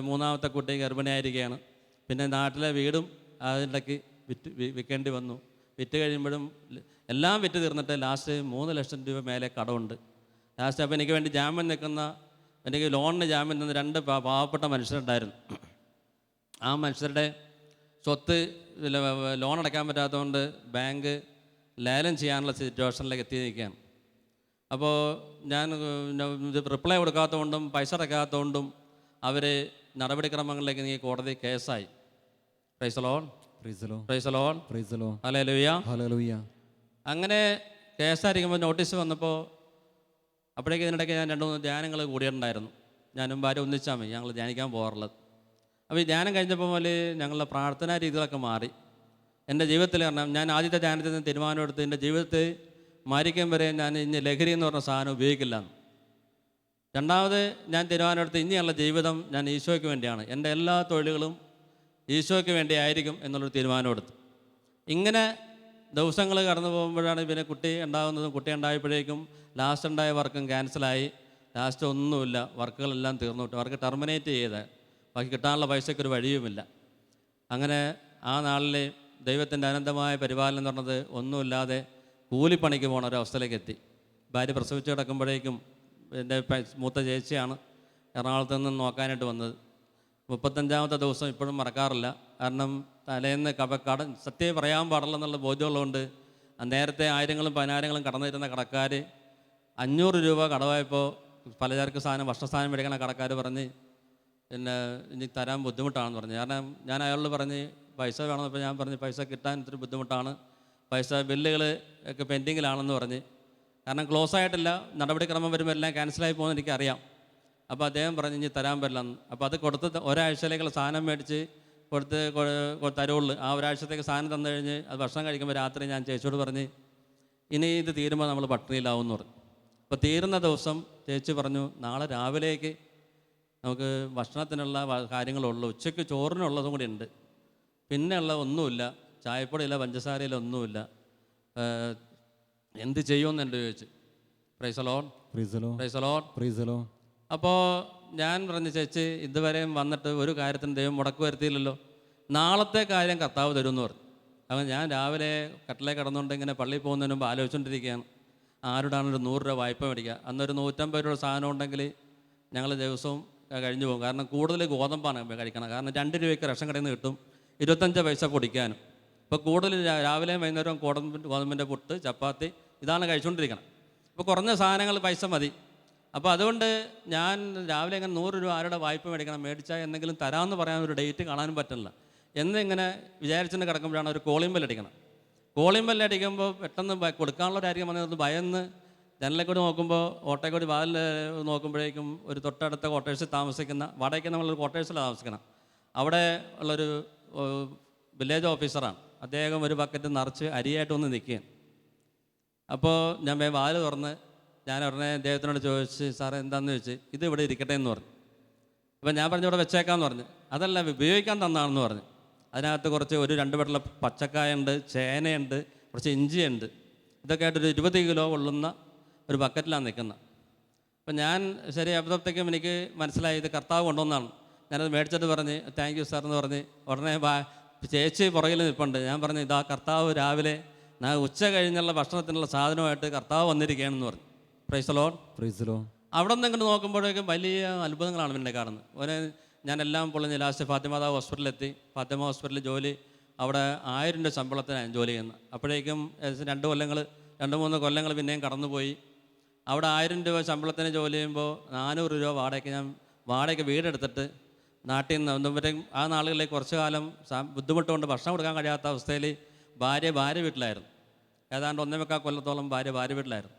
3ാമത്തെ കുട്ടി ഗർഭിണിയായിരിക്കുകയാണ്. പിന്നെ നാട്ടിലെ വീടും അതിനിടയ്ക്ക് വിൽക്കേണ്ടി വന്നു. വിറ്റ് കഴിയുമ്പോഴും എല്ലാം വിറ്റ് തീർന്നിട്ട് ലാസ്റ്റ് 3 ലക്ഷം രൂപ മേലെ കടമുണ്ട്. ലാസ്റ്റ് അപ്പോൾ എനിക്ക് വേണ്ടി ജാമ്യം നിൽക്കുന്ന, എനിക്ക് ലോണിന് ജാമ്യം നിന്ന രണ്ട് പാവപ്പെട്ട മനുഷ്യരുണ്ടായിരുന്നു. ആ മനുഷ്യരുടെ സ്വത്ത് ലോൺ അടയ്ക്കാൻ പറ്റാത്തതുകൊണ്ട് ബാങ്ക് ലേലം ചെയ്യാനുള്ള സിറ്റുവേഷനിലേക്ക് എത്തി നിൽക്കുകയാണ്. അപ്പോൾ ഞാൻ റിപ്ലൈ കൊടുക്കാത്തതുകൊണ്ടും പൈസ അടയ്ക്കാത്തതുകൊണ്ടും അവർ നടപടിക്രമങ്ങളിലേക്ക് നീ കോടതി കേസായി. Praise the Lord, praise the Lord, praise the Lord, hallelujah, hallelujah. അങ്ങനെ കേസായിരിക്കുമ്പോൾ നോട്ടീസ് വന്നപ്പോൾ അപ്പോഴേക്ക് ഇതിനിടയ്ക്ക് ഞാൻ 2-3 ധ്യാനങ്ങൾ കൂടിയിട്ടുണ്ടായിരുന്നു. ഞാനും ഭാര്യ ഒന്നിച്ചാൽ മതി ഞങ്ങൾ ധ്യാനിക്കാൻ പോകാറുള്ളത്. അപ്പോൾ ഈ ധ്യാനം കഴിഞ്ഞപ്പോൾ മുതൽ ഞങ്ങളുടെ പ്രാർത്ഥനാ രീതികളൊക്കെ മാറി. എൻ്റെ ജീവിതത്തിൽ കാരണം ഞാൻ ആദ്യത്തെ ധ്യാനത്തിൽ നിന്ന് തീരുമാനമെടുത്ത് എൻ്റെ ജീവിതത്തിൽ മരിക്കും വരെ ഞാൻ ഇനി ലഹരി എന്ന് പറഞ്ഞ സാധനം ഉപയോഗിക്കില്ല എന്ന്. രണ്ടാമത് ഞാൻ തീരുമാനമെടുത്ത് ഇനിയുള്ള ജീവിതം ഞാൻ ഈശോയ്ക്ക് വേണ്ടിയാണ്, എൻ്റെ എല്ലാ തൊഴിലുകളും ഈശോയ്ക്ക് വേണ്ടി ആയിരിക്കും എന്നുള്ളൊരു തീരുമാനമെടുത്തു. ഇങ്ങനെ ദിവസങ്ങൾ കടന്നു പോകുമ്പോഴാണ് പിന്നെ കുട്ടി ഉണ്ടാകുന്നതും. കുട്ടി ഉണ്ടായപ്പോഴേക്കും ലാസ്റ്റ് ഉണ്ടായ വർക്കും ക്യാൻസലായി. ലാസ്റ്റ് ഒന്നുമില്ല, വർക്കുകളെല്ലാം തീർന്നു. വർക്ക് ടെർമിനേറ്റ് ചെയ്ത് ബാക്കി കിട്ടാനുള്ള പൈസയ്ക്കൊരു വഴിയുമില്ല. അങ്ങനെ ആ നാളിൽ ദൈവത്തിൻ്റെ അനന്തമായ പരിപാലനം എന്ന് പറഞ്ഞത് ഒന്നുമില്ലാതെ കൂലിപ്പണിക്ക് പോകണ ഒരവസ്ഥയിലേക്ക് എത്തി. ഭാര്യ പ്രസവിച്ച് കിടക്കുമ്പോഴേക്കും എൻ്റെ മൂത്ത ചേച്ചിയാണ് എറണാകുളത്ത് നിന്ന് നോക്കാനായിട്ട് വന്നത്. 35ാമത്തെ ദിവസം ഇപ്പോഴും മറക്കാറില്ല. കാരണം തലേന്ന് സത്യം പറയാൻ പാടില്ലെന്നുള്ള ബോധ്യമുള്ളതുകൊണ്ട് നേരത്തെ 1000ങ്ങളും 10000ങ്ങളും കടന്നിരുന്ന കടക്കാർ 500 രൂപ കടവായപ്പോൾ പലചരക്ക് സാധനം ഭക്ഷണസാധനം മേടിക്കണ കടക്കാർ പറഞ്ഞ് പിന്നെ ഇനി തരാൻ ബുദ്ധിമുട്ടാണെന്ന് പറഞ്ഞു. കാരണം ഞാൻ അയാളോട് പറഞ്ഞ് പൈസ വേണമെന്നപ്പോൾ ഞാൻ പറഞ്ഞ് പൈസ കിട്ടാൻ ഇത്തിരി ബുദ്ധിമുട്ടാണ്, പൈസ ബില്ലുകൾ ഒക്കെ പെൻഡിങ്ങിലാണെന്ന് പറഞ്ഞ്. കാരണം ക്ലോസ് ആയിട്ടില്ല, നടപടിക്രമം വരുമ്പോൾ എല്ലാം ക്യാൻസലായി പോകുമെന്ന് എനിക്കറിയാം. അപ്പോൾ അദ്ദേഹം പറഞ്ഞ് ഇനി തരാൻ പറ്റില്ലെന്ന്. അപ്പോൾ അത് കൊടുത്ത് ഒരാഴ്ചയിലേക്കുള്ള സാധനം മേടിച്ച് കൊടുത്ത് തരുള്ളൂ. ആ ഒരാഴ്ചത്തേക്ക് സാധനം തന്നു കഴിഞ്ഞ് അത് ഭക്ഷണം കഴിക്കുമ്പോൾ രാത്രി ഞാൻ ചേച്ചിയോട് പറഞ്ഞ് ഇനി ഇത് തീരുമ്പോൾ നമ്മൾ പട്ടിണിയിലാവും എന്ന് പറഞ്ഞു. അപ്പോൾ തീരുന്ന ദിവസം ചേച്ചി പറഞ്ഞു നാളെ രാവിലേക്ക് നമുക്ക് ഭക്ഷണത്തിനുള്ള കാര്യങ്ങളുള്ളൂ, ഉച്ചയ്ക്ക് ചോറിനുള്ളതും കൂടി ഉണ്ട്, പിന്നെ ഉള്ള ഒന്നുമില്ല, ചായപ്പൊടിയില്ല, പഞ്ചസാരയില്ല, ഒന്നുമില്ല, എന്ത് ചെയ്യുമെന്ന് എൻ്റെ ചോദിച്ചു. Price the Lord, praise the Lord, praise the Lord. അപ്പോൾ ഞാൻ പറഞ്ഞു ചേച്ചി ഇതുവരെയും വന്നിട്ട് ഒരു കാര്യത്തിന് ദൈവം മുടക്ക് വരുത്തിയില്ലല്ലോ, നാളത്തെ കാര്യം കർത്താവ് തരുമെന്ന് പറഞ്ഞു. അപ്പം ഞാൻ രാവിലെ കട്ടിലേ കിടന്നുകൊണ്ട് ഇങ്ങനെ പള്ളിയിൽ പോകുന്നതിന് മുമ്പ് ആലോചിച്ചുകൊണ്ടിരിക്കുകയാണ് ആരോടാണ് ഒരു 100 രൂപ വായ്പ മേടിക്കുക. അന്നൊരു 150 രൂപ സാധനം ഉണ്ടെങ്കിൽ ഞങ്ങൾ ദിവസവും കഴിഞ്ഞു പോകും. കാരണം കൂടുതൽ ഗോതമ്പാണ് കഴിക്കണം. കാരണം 2 രൂപയ്ക്ക് റേഷൻ കടയിൽ നിന്ന് കിട്ടും, 25 പൈസ പൊടിക്കാനും. ഇപ്പോൾ കൂടുതൽ രാവിലെയും വൈകുന്നേരവും ഗോതമ്പിൻ്റെ പുട്ട്, ചപ്പാത്തി ഇതാണ് കഴിച്ചുകൊണ്ടിരിക്കണം. ഇപ്പോൾ കുറഞ്ഞ സാധനങ്ങൾ പൈസ മതി. അപ്പോൾ അതുകൊണ്ട് ഞാൻ രാവിലെ ഇങ്ങനെ 100 രൂപ ആരുടെ വായ്പ മേടിക്കണം, മേടിച്ചാൽ എന്തെങ്കിലും തരാമെന്ന് പറയാൻ ഒരു ഡേറ്റ് കാണാനും പറ്റില്ല എന്നിങ്ങനെ വിചാരിച്ചിട്ട് കിടക്കുമ്പോഴാണ് ഒരു കോളിംഗ് ബെൽ അടിക്കണം. കോളിംഗ് ബെൽ അടിക്കുമ്പോൾ പെട്ടെന്ന് കൊടുക്കാനുള്ളവരായിരിക്കും വന്നത്. ഭയന്ന് ജനലിൽ കൂടി നോക്കുമ്പോൾ ഓട്ടോയിൽ കൂടി വാതിൽ നോക്കുമ്പോഴേക്കും ഒരു തൊട്ടടുത്ത ക്വാർട്ടേഴ്സിൽ താമസിക്കുന്ന, വാടകയ്ക്ക് നമ്മളൊരു ക്വാർട്ടേഴ്സിലാണ് താമസിക്കണം, അവിടെ ഉള്ളൊരു വില്ലേജ് ഓഫീസറാണ്. അദ്ദേഹം ഒരു ബക്കറ്റ് നിറച്ച് അരിയായിട്ട് വന്ന് നിൽക്കുകയാണ്. അപ്പോൾ ഞാൻ വാതിൽ തുറന്ന് ഞാൻ ഉടനെ അദ്ദേഹത്തിനോട് ചോദിച്ച് സാറേ എന്താണെന്ന് ചോദിച്ച് ഇത് ഇവിടെ ഇരിക്കട്ടെ എന്ന് പറഞ്ഞു. അപ്പോൾ ഞാൻ പറഞ്ഞു ഇവിടെ വെച്ചേക്കാമെന്ന് പറഞ്ഞു. അതല്ല ഉപയോഗിക്കാൻ തന്നാണെന്ന് പറഞ്ഞു. അതിനകത്ത് കുറച്ച് ഒരു 2 വെട്ടല പച്ചക്കായുണ്ട്, ചേനയുണ്ട്, കുറച്ച് ഇഞ്ചിയുണ്ട്, ഇതൊക്കെ ആയിട്ടൊരു 20 കിലോ കൊള്ളുന്ന ഒരു ബക്കറ്റിലാണ് നിൽക്കുന്നത്. അപ്പം ഞാൻ ശരി അപ്പോഴത്തേക്കും എനിക്ക് മനസ്സിലായി ഇത് കർത്താവ് കൊണ്ടുവന്നാണ്. ഞാനത് മേടിച്ചിട്ട് പറഞ്ഞ് താങ്ക് യു സാർ എന്ന് പറഞ്ഞ് ഉടനെ ചേച്ചി പുറകിൽ നിൽപ്പുണ്ട്. ഞാൻ പറഞ്ഞു ഇതാ കർത്താവ് രാവിലെ ഉച്ച കഴിഞ്ഞുള്ള ഭക്ഷണത്തിനുള്ള സാധനമായിട്ട് കർത്താവ് വന്നിരിക്കുകയാണെന്ന് പറഞ്ഞു. Price the Lord, praise the Lord. അവിടെ നിന്ന് ഇങ്ങോട്ട് നോക്കുമ്പോഴേക്കും വലിയ അത്ഭുതങ്ങളാണ് പിന്നെ കാണുന്നത്. ഞാനെല്ലാം പൊളിഞ്ഞ് ലാസ്റ്റ് ഫാത്തിമാതാ ഹോസ്പിറ്റലിലെത്തി. ഫാത്തിമ ഹോസ്പിറ്റലിൽ ജോലി, അവിടെ 1000 രൂപ ശമ്പളത്തിനാണ് ജോലി ചെയ്യുന്നത്. അപ്പോഴേക്കും 2-3 കൊല്ലങ്ങൾ പിന്നെയും കടന്നുപോയി. അവിടെ 1000 രൂപ ശമ്പളത്തിന് ജോലി ചെയ്യുമ്പോൾ 400 രൂപ വാടകയ്ക്ക് ഞാൻ വാടകയ്ക്ക് വീടെടുത്തിട്ട് നാട്ടിൽ നിന്ന് ആ നാളുകളിലേക്ക് കുറച്ച് കാലം ബുദ്ധിമുട്ടുകൊണ്ട് ഭക്ഷണം കൊടുക്കാൻ കഴിയാത്ത അവസ്ഥയിൽ ഭാര്യ വീട്ടിലായിരുന്നു. ഏതാണ്ട് 1.25 കൊല്ലത്തോളം ഭാര്യ വീട്ടിലായിരുന്നു.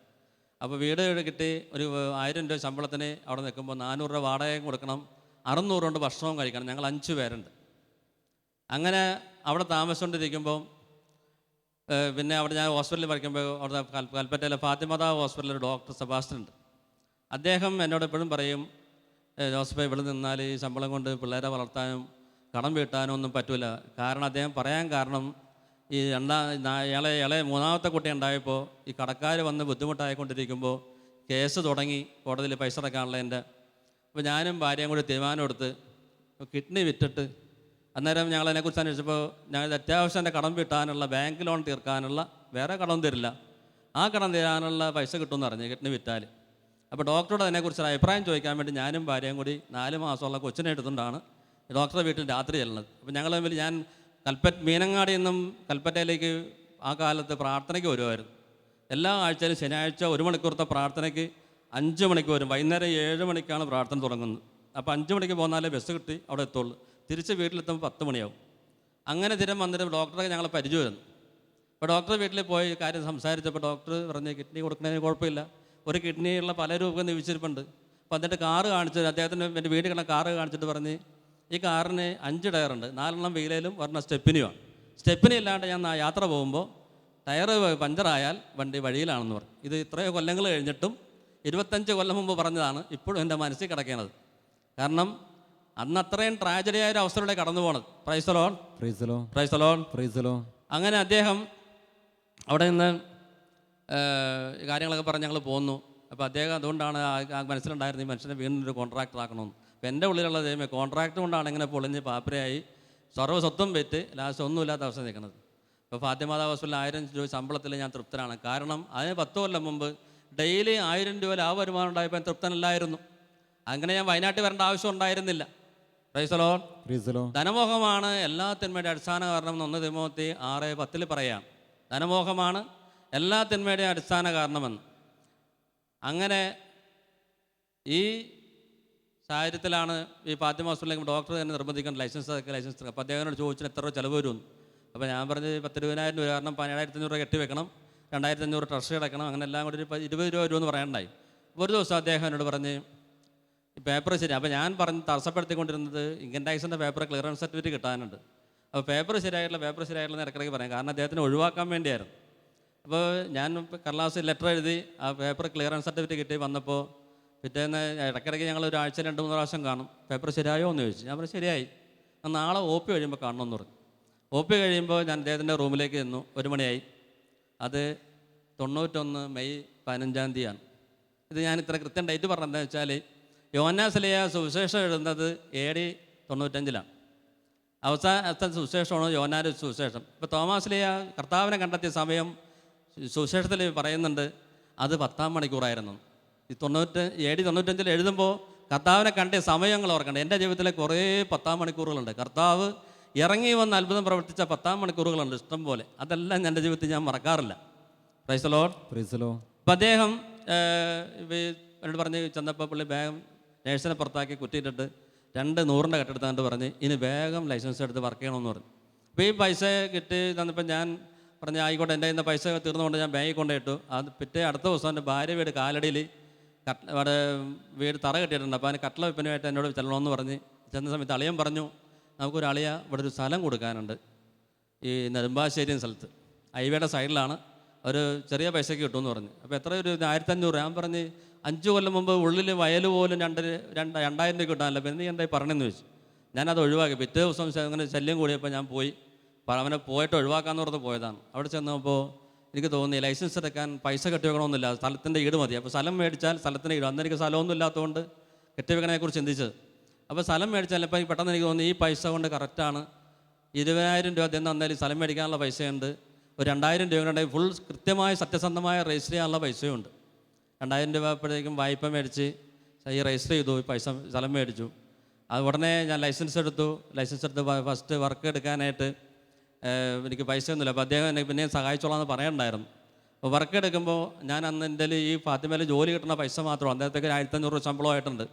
അപ്പോൾ വീട് കിട്ടി ഒരു 1000 രൂപ ശമ്പളത്തിന് അവിടെ നിൽക്കുമ്പോൾ 400 രൂപ വാടകയും കൊടുക്കണം, 600 കൊണ്ട് ഭക്ഷണവും കഴിക്കണം. ഞങ്ങൾ 5 പേരുണ്ട്. അങ്ങനെ അവിടെ താമസിച്ചുകൊണ്ടിരിക്കുമ്പോൾ പിന്നെ അവിടെ ഞാൻ ഹോസ്പിറ്റലിൽ പഠിക്കുമ്പോൾ അവിടെ കൽപ്പറ്റയിലെ ഫാത്തിമതാ ഹോസ്പിറ്റലിൽ ഡോക്ടർ സെബാസ്റ്റ്യൻ ഉണ്ട്. അദ്ദേഹം എന്നോട് എപ്പോഴും പറയും ജോസഫ് ഇവിടെ നിന്നാൽ ഈ ശമ്പളം കൊണ്ട് പിള്ളേരെ വളർത്താനും കടം വീട്ടാനും ഒന്നും പറ്റില്ല. കാരണം അദ്ദേഹം പറയാൻ കാരണം ഈ ഇളയ 3ാമത്തെ കുട്ടി ഉണ്ടായപ്പോൾ ഈ കടക്കാർ വന്ന് ബുദ്ധിമുട്ടായിക്കൊണ്ടിരിക്കുമ്പോൾ കേസ് തുടങ്ങി കോടതിയിൽ പൈസ അടക്കാനുള്ളതിൻ്റെ. അപ്പോൾ ഞാനും ഭാര്യയും കൂടി തീരുമാനമെടുത്ത് കിഡ്നി വിറ്റിട്ട്, അന്നേരം ഞങ്ങളതിനെക്കുറിച്ച് അന്വേഷിച്ചപ്പോൾ ഞങ്ങൾ അത്യാവശ്യം എൻ്റെ കടം വീട്ടാനുള്ള ബാങ്ക് ലോൺ തീർക്കാനുള്ള, വേറെ കടം തരില്ല, ആ കടം തീരാനുള്ള പൈസ കിട്ടുമെന്ന് അറിഞ്ഞ് കിഡ്നി വിറ്റാൽ. അപ്പോൾ ഡോക്ടറോട് അതിനെക്കുറിച്ചൊരു അഭിപ്രായം ചോദിക്കാൻ വേണ്ടി ഞാനും ഭാര്യയും കൂടി 4 മാസമുള്ള കൊച്ചിനെ എടുത്തുകൊണ്ടാണ് ഡോക്ടറുടെ വീട്ടിൽ രാത്രി ചെല്ലുന്നത്. അപ്പോൾ ഞങ്ങൾ തമ്മിൽ ഞാൻ മീനങ്ങാടിയിൽ നിന്നും കൽപ്പറ്റയിലേക്ക് ആ കാലത്ത് പ്രാർത്ഥനയ്ക്ക് വരുമായിരുന്നു. എല്ലാ ആഴ്ചയിലും ശനിയാഴ്ച 1 മണിക്കൂറത്തെ പ്രാർത്ഥനയ്ക്ക് 5 മണിക്ക് വരും. വൈകുന്നേരം 7 മണിക്കാണ് പ്രാർത്ഥന തുടങ്ങുന്നത്. അപ്പോൾ 5 മണിക്ക് പോന്നാലേ ബസ് കിട്ടി അവിടെ എത്തുള്ളൂ. തിരിച്ച് വീട്ടിലെത്തുമ്പോൾ 10 മണിയാവും. അങ്ങനെ സ്ഥിരം വന്നിട്ട് ഡോക്ടറെ ഞങ്ങൾ പരിചയമായിരുന്നു. അപ്പോൾ ഡോക്ടറെ വീട്ടിൽ പോയി കാര്യം സംസാരിച്ചപ്പോൾ ഡോക്ടർ പറഞ്ഞ് കിഡ്നി കൊടുക്കുന്നതിന് കുഴപ്പമില്ല, ഒരു കിഡ്നിയുള്ള പല രൂപ നിവിച്ചിരിപ്പുണ്ട്. അപ്പോൾ എന്നിട്ട് കാറ് കാണിച്ചു, അദ്ദേഹത്തിന് എൻ്റെ വീട് കിടന്ന കാറ് കാണിച്ചിട്ട് പറഞ്ഞ് ഈ കാറിന് 5 ടയറുണ്ട്, 4 വീലയിലും 1 സ്റ്റെപ്പിനുമാണ്. സ്റ്റെപ്പിനി ഇല്ലാണ്ട് ഞാൻ യാത്ര പോകുമ്പോൾ ടയറ് പഞ്ചറായാൽ വണ്ടി വഴിയിലാണെന്ന് പറഞ്ഞു. ഇത് ഇത്രയോ കൊല്ലങ്ങൾ കഴിഞ്ഞിട്ടും 25 കൊല്ലം മുമ്പ് പറഞ്ഞതാണ് ഇപ്പോഴും എൻ്റെ മനസ്സിൽ കിടക്കുന്നത്. കാരണം അന്ന് അത്രയും ട്രാജഡിയായ ഒരു അവസ്ഥയിലൂടെ കടന്നു പോണത്. Price the Lord, praise the Lord, praise the Lord. അങ്ങനെ അദ്ദേഹം അവിടെ നിന്ന് കാര്യങ്ങളൊക്കെ പറഞ്ഞ് ഞങ്ങൾ പോന്നു. അപ്പോൾ അദ്ദേഹം അതുകൊണ്ടാണ് മനസ്സിലുണ്ടായിരുന്നത് ഈ മനുഷ്യനെ വീണ്ടും ഒരു കോൺട്രാക്ടർ ആക്കണമെന്ന്. അപ്പോൾ എൻ്റെ ഉള്ളിലുള്ള ദൈവമേ, കോൺട്രാക്ട് കൊണ്ടാണ് ഇങ്ങനെ പൊളിഞ്ഞ് പാപ്പരയായി സർവ്വ സ്വത്തും വെറ്റ് ലാസ്റ്റ് ഒന്നുമില്ലാത്ത അവസ്ഥ നിൽക്കുന്നത്. ഇപ്പോൾ ഫാത്തിമാത ഹോസ്പിറ്റലിൽ 1000 രൂപ ശമ്പളത്തിൽ ഞാൻ തൃപ്തനാണ്. കാരണം അതിന് 10 കൊല്ലം മുമ്പ് ഡെയിലി 1000 രൂപ ലാഭ വരുമാനം ഉണ്ടായപ്പോൾ ഞാൻ തൃപ്തനല്ലായിരുന്നു. അങ്ങനെ ഞാൻ വയനാട്ടിൽ വരേണ്ട ആവശ്യം ഉണ്ടായിരുന്നില്ല. Praise the Lord, praise the Lord. ധനമോഹമാണ് എല്ലാ തിന്മയുടെ അടിസ്ഥാന കാരണം എന്ന് 1 തിമോത്തി 6:10 പറയാം. ധനമോഹമാണ് എല്ലാ തിന്മയുടെയും അടിസ്ഥാന കാരണമെന്ന്. അങ്ങനെ ഈ സാഹചര്യത്തിലാണ് ഈ ഫാത്തിമ ഹോസ്പിറ്റലിലേക്ക് ഡോക്ടർ തന്നെ നിർബന്ധിക്കേണ്ട ലൈസൻസ്. അപ്പോൾ അദ്ദേഹത്തിനോട് ചോദിച്ചിട്ട് എത്ര രൂപ ചിലവ് വരുമെന്ന്. അപ്പോൾ ഞാൻ പറഞ്ഞ് 10,000-20,000 രൂപ, കാരണം 17,500 രൂപ കെട്ടി വെക്കണം, 2,500 ട്രഷറി അടക്കണം, അങ്ങനെ എല്ലാം കൂടി ഒരു 20 രൂപ വരുമെന്ന് പറയണ്ടായി. ഒരു ദിവസം അദ്ദേഹം എന്നോട് പറഞ്ഞ് ഈ പേപ്പർ ശരി. അപ്പോൾ ഞാൻ പറഞ്ഞ് തടസ്സപ്പെടുത്തിക്കൊണ്ടിരുന്നത് ഇൻകം ടാക്സിൻ്റെ പേപ്പർ ക്ലിയറൻസ് സർട്ടിഫിക്കറ്റ് കിട്ടാനുണ്ട്. അപ്പോൾ പേപ്പർ ശരിയായിട്ടുള്ള ഇടയ്ക്കിടയ്ക്ക് പറയാം, കാരണം അദ്ദേഹത്തിന് ഒഴിവാക്കാൻ വേണ്ടിയായിരുന്നു. അപ്പോൾ ഞാൻ കടലാസിൽ ലെറ്റർ എഴുതി ആ പേപ്പർ ക്ലിയറൻസ് സർട്ടിഫിക്കറ്റ് കിട്ടി വന്നപ്പോൾ പിറ്റേന്ന് ഇടയ്ക്കിടയ്ക്ക് ഞങ്ങൾ ഒരു ആഴ്ച 2-3 പ്രാവശ്യം കാണും. പേപ്പർ ശരിയായോ എന്ന് ചോദിച്ചു. ഞാൻ പറഞ്ഞു ശരിയായി, നാളെ OP കഴിയുമ്പോൾ കാണണമെന്ന് പറഞ്ഞു. OP കഴിയുമ്പോൾ ഞാൻ അദ്ദേഹത്തിൻ്റെ റൂമിലേക്ക് ചെന്നു. 1 മണിയായി. അത് 91 മെയ് 15-ാം തീയതിയാണ്. ഇത് ഞാൻ ഇത്ര കൃത്യം ഡേറ്റ് പറഞ്ഞതെന്ന് വെച്ചാൽ യോഹന്നാസ്ലീഹ സുവിശേഷം എഴുതുന്നത് AD 95-ലാണ്. അവസാനത്തെ സുവിശേഷമാണ് യോഹന്നാൻ്റെ സുവിശേഷം. ഇപ്പോൾ തോമാസ്ലീഹ കർത്താവിനെ കണ്ടെത്തിയ സമയം സുവിശേഷത്തിൽ പറയുന്നുണ്ട് അത് 10-ാം മണിക്കൂറായിരുന്നു. ഈ AD 95 എഴുതുമ്പോൾ കർത്താവിനെ കണ്ട സമയങ്ങൾ ഓർക്കണ്ട. എൻ്റെ ജീവിതത്തിലെ കുറേ 10-ാം മണിക്കൂറുകളുണ്ട്. കർത്താവ് ഇറങ്ങി വന്ന് അത്ഭുതം പ്രവർത്തിച്ച 10-ാം മണിക്കൂറുകളുണ്ട് ഇഷ്ടം പോലെ. അതെല്ലാം എൻ്റെ ജീവിതത്തിൽ ഞാൻ മറക്കാറില്ല. Praise the Lord, praise the Lord. അപ്പം അദ്ദേഹം എന്നോട് പറഞ്ഞ് ചെന്നപ്പോൾ പുള്ളി വേഗം നേഴ്സിനെ പുറത്താക്കി കുറ്റിയിട്ടിട്ട് 2 100-ൻ്റെ കെട്ടെടുത്താണ്ട് പറഞ്ഞ് ഇനി വേഗം ലൈസൻസ് എടുത്ത് വർക്ക് ചെയ്യണമെന്ന് പറഞ്ഞു. അപ്പോൾ ഈ പൈസ കിട്ടി തന്നപ്പോൾ ഞാൻ പറഞ്ഞ് ആയിക്കോട്ടെ, എൻ്റെ കയ്യിൽ നിന്ന് പൈസ തീർന്നുകൊണ്ട് ഞാൻ ബാങ്കിൽ കൊണ്ടുപോയിട്ടു. അത് അടുത്ത ദിവസം എൻ്റെ ഭാര്യ വീട് കാലടിയിൽ അവിടെ വീട് തറ കെട്ടിയിട്ടുണ്ട്. അപ്പോൾ അതിന് കട്ടള വെപ്പിനുമായിട്ട് എന്നോട് ചെല്ലണമെന്ന് പറഞ്ഞ് ചെന്ന സമയത്ത് അളിയൻ പറഞ്ഞു നമുക്കൊരു അളിയ ഇവിടെ ഒരു സ്ഥലം കൊടുക്കാനുണ്ട് ഈ നെടുമ്പാശ്ശേരി സ്ഥലത്ത്, ഹൈവേയുടെ സൈഡിലാണ്, ഒരു ചെറിയ പൈസയ്ക്ക് കിട്ടുമെന്ന് പറഞ്ഞു. അപ്പോൾ എത്ര ഒരു 1,500. ഞാൻ പറഞ്ഞ് 5 കൊല്ലം മുമ്പ് ഉള്ളിൽ വയൽ പോലും 2,000 രൂപ കിട്ടാനല്ല, പിന്നെ നീ എന്തായി പറഞ്ഞെന്ന് ചോദിച്ചു. ഞാനത് ഒഴിവാക്കി. പിറ്റേ ദിവസം അങ്ങനെ ശല്യം കൂടിയപ്പോൾ ഞാൻ പോയി അവനെ പോയിട്ട് ഒഴിവാക്കാമെന്ന് പറഞ്ഞ് പോയതാണ്. അവിടെ ചെന്നപ്പോൾ എനിക്ക് തോന്നി ലൈസൻസ് എടുക്കാൻ പൈസ കെട്ടിവെക്കണമെന്നില്ല, സ്ഥലത്തിൻ്റെ ഈട് മതി. അപ്പോൾ സ്ഥലം മേടിച്ചാൽ സ്ഥലത്തിൻ്റെ ഈട്, അന്ന് എനിക്ക് സ്ഥലമൊന്നും ഇല്ലാത്തതുകൊണ്ട് കെട്ടിവെക്കണതിനെക്കുറിച്ച് ചിന്തിച്ചത്. അപ്പോൾ സ്ഥലം മേടിച്ചാൽ ഇപ്പോൾ പെട്ടെന്ന് എനിക്ക് തോന്നി ഈ പൈസ കൊണ്ട് കറക്റ്റാണ് 20,000 രൂപ അദ്ദേഹം തന്നാലും സ്ഥലം മേടിക്കാനുള്ള പൈസയുണ്ട്, ഒരു 2,000 രൂപ ഉണ്ടെങ്കിൽ ഫുൾ കൃത്യമായ സത്യസന്ധമായ രജിസ്റ്റർ ചെയ്യാനുള്ള പൈസയുണ്ട്. 2,000 രൂപ അപ്പോഴേക്കും വായ്പ മേടിച്ച് ഈ രജിസ്റ്റർ ചെയ്തു, പൈസ സ്ഥലം മേടിച്ചു. അത് ഉടനെ ഞാൻ ലൈസൻസ് എടുത്ത് ഫസ്റ്റ് വർക്ക് എടുക്കാനായിട്ട് എനിക്ക് പൈസയൊന്നുമില്ല. അപ്പോൾ അദ്ദേഹം എന്നെ പിന്നെ സഹായിച്ചോളാം എന്ന് പറയണ്ടായിരുന്നു. അപ്പോൾ വർക്ക് എടുക്കുമ്പോൾ ഞാൻ അന്ന് എൻ്റെ ഈ ഫാത്തിമയിൽ ജോലി കിട്ടുന്ന പൈസ മാത്രം, അദ്ദേഹത്തേക്ക് 1,500 രൂപ ശമ്പളമായിട്ടുണ്ട്.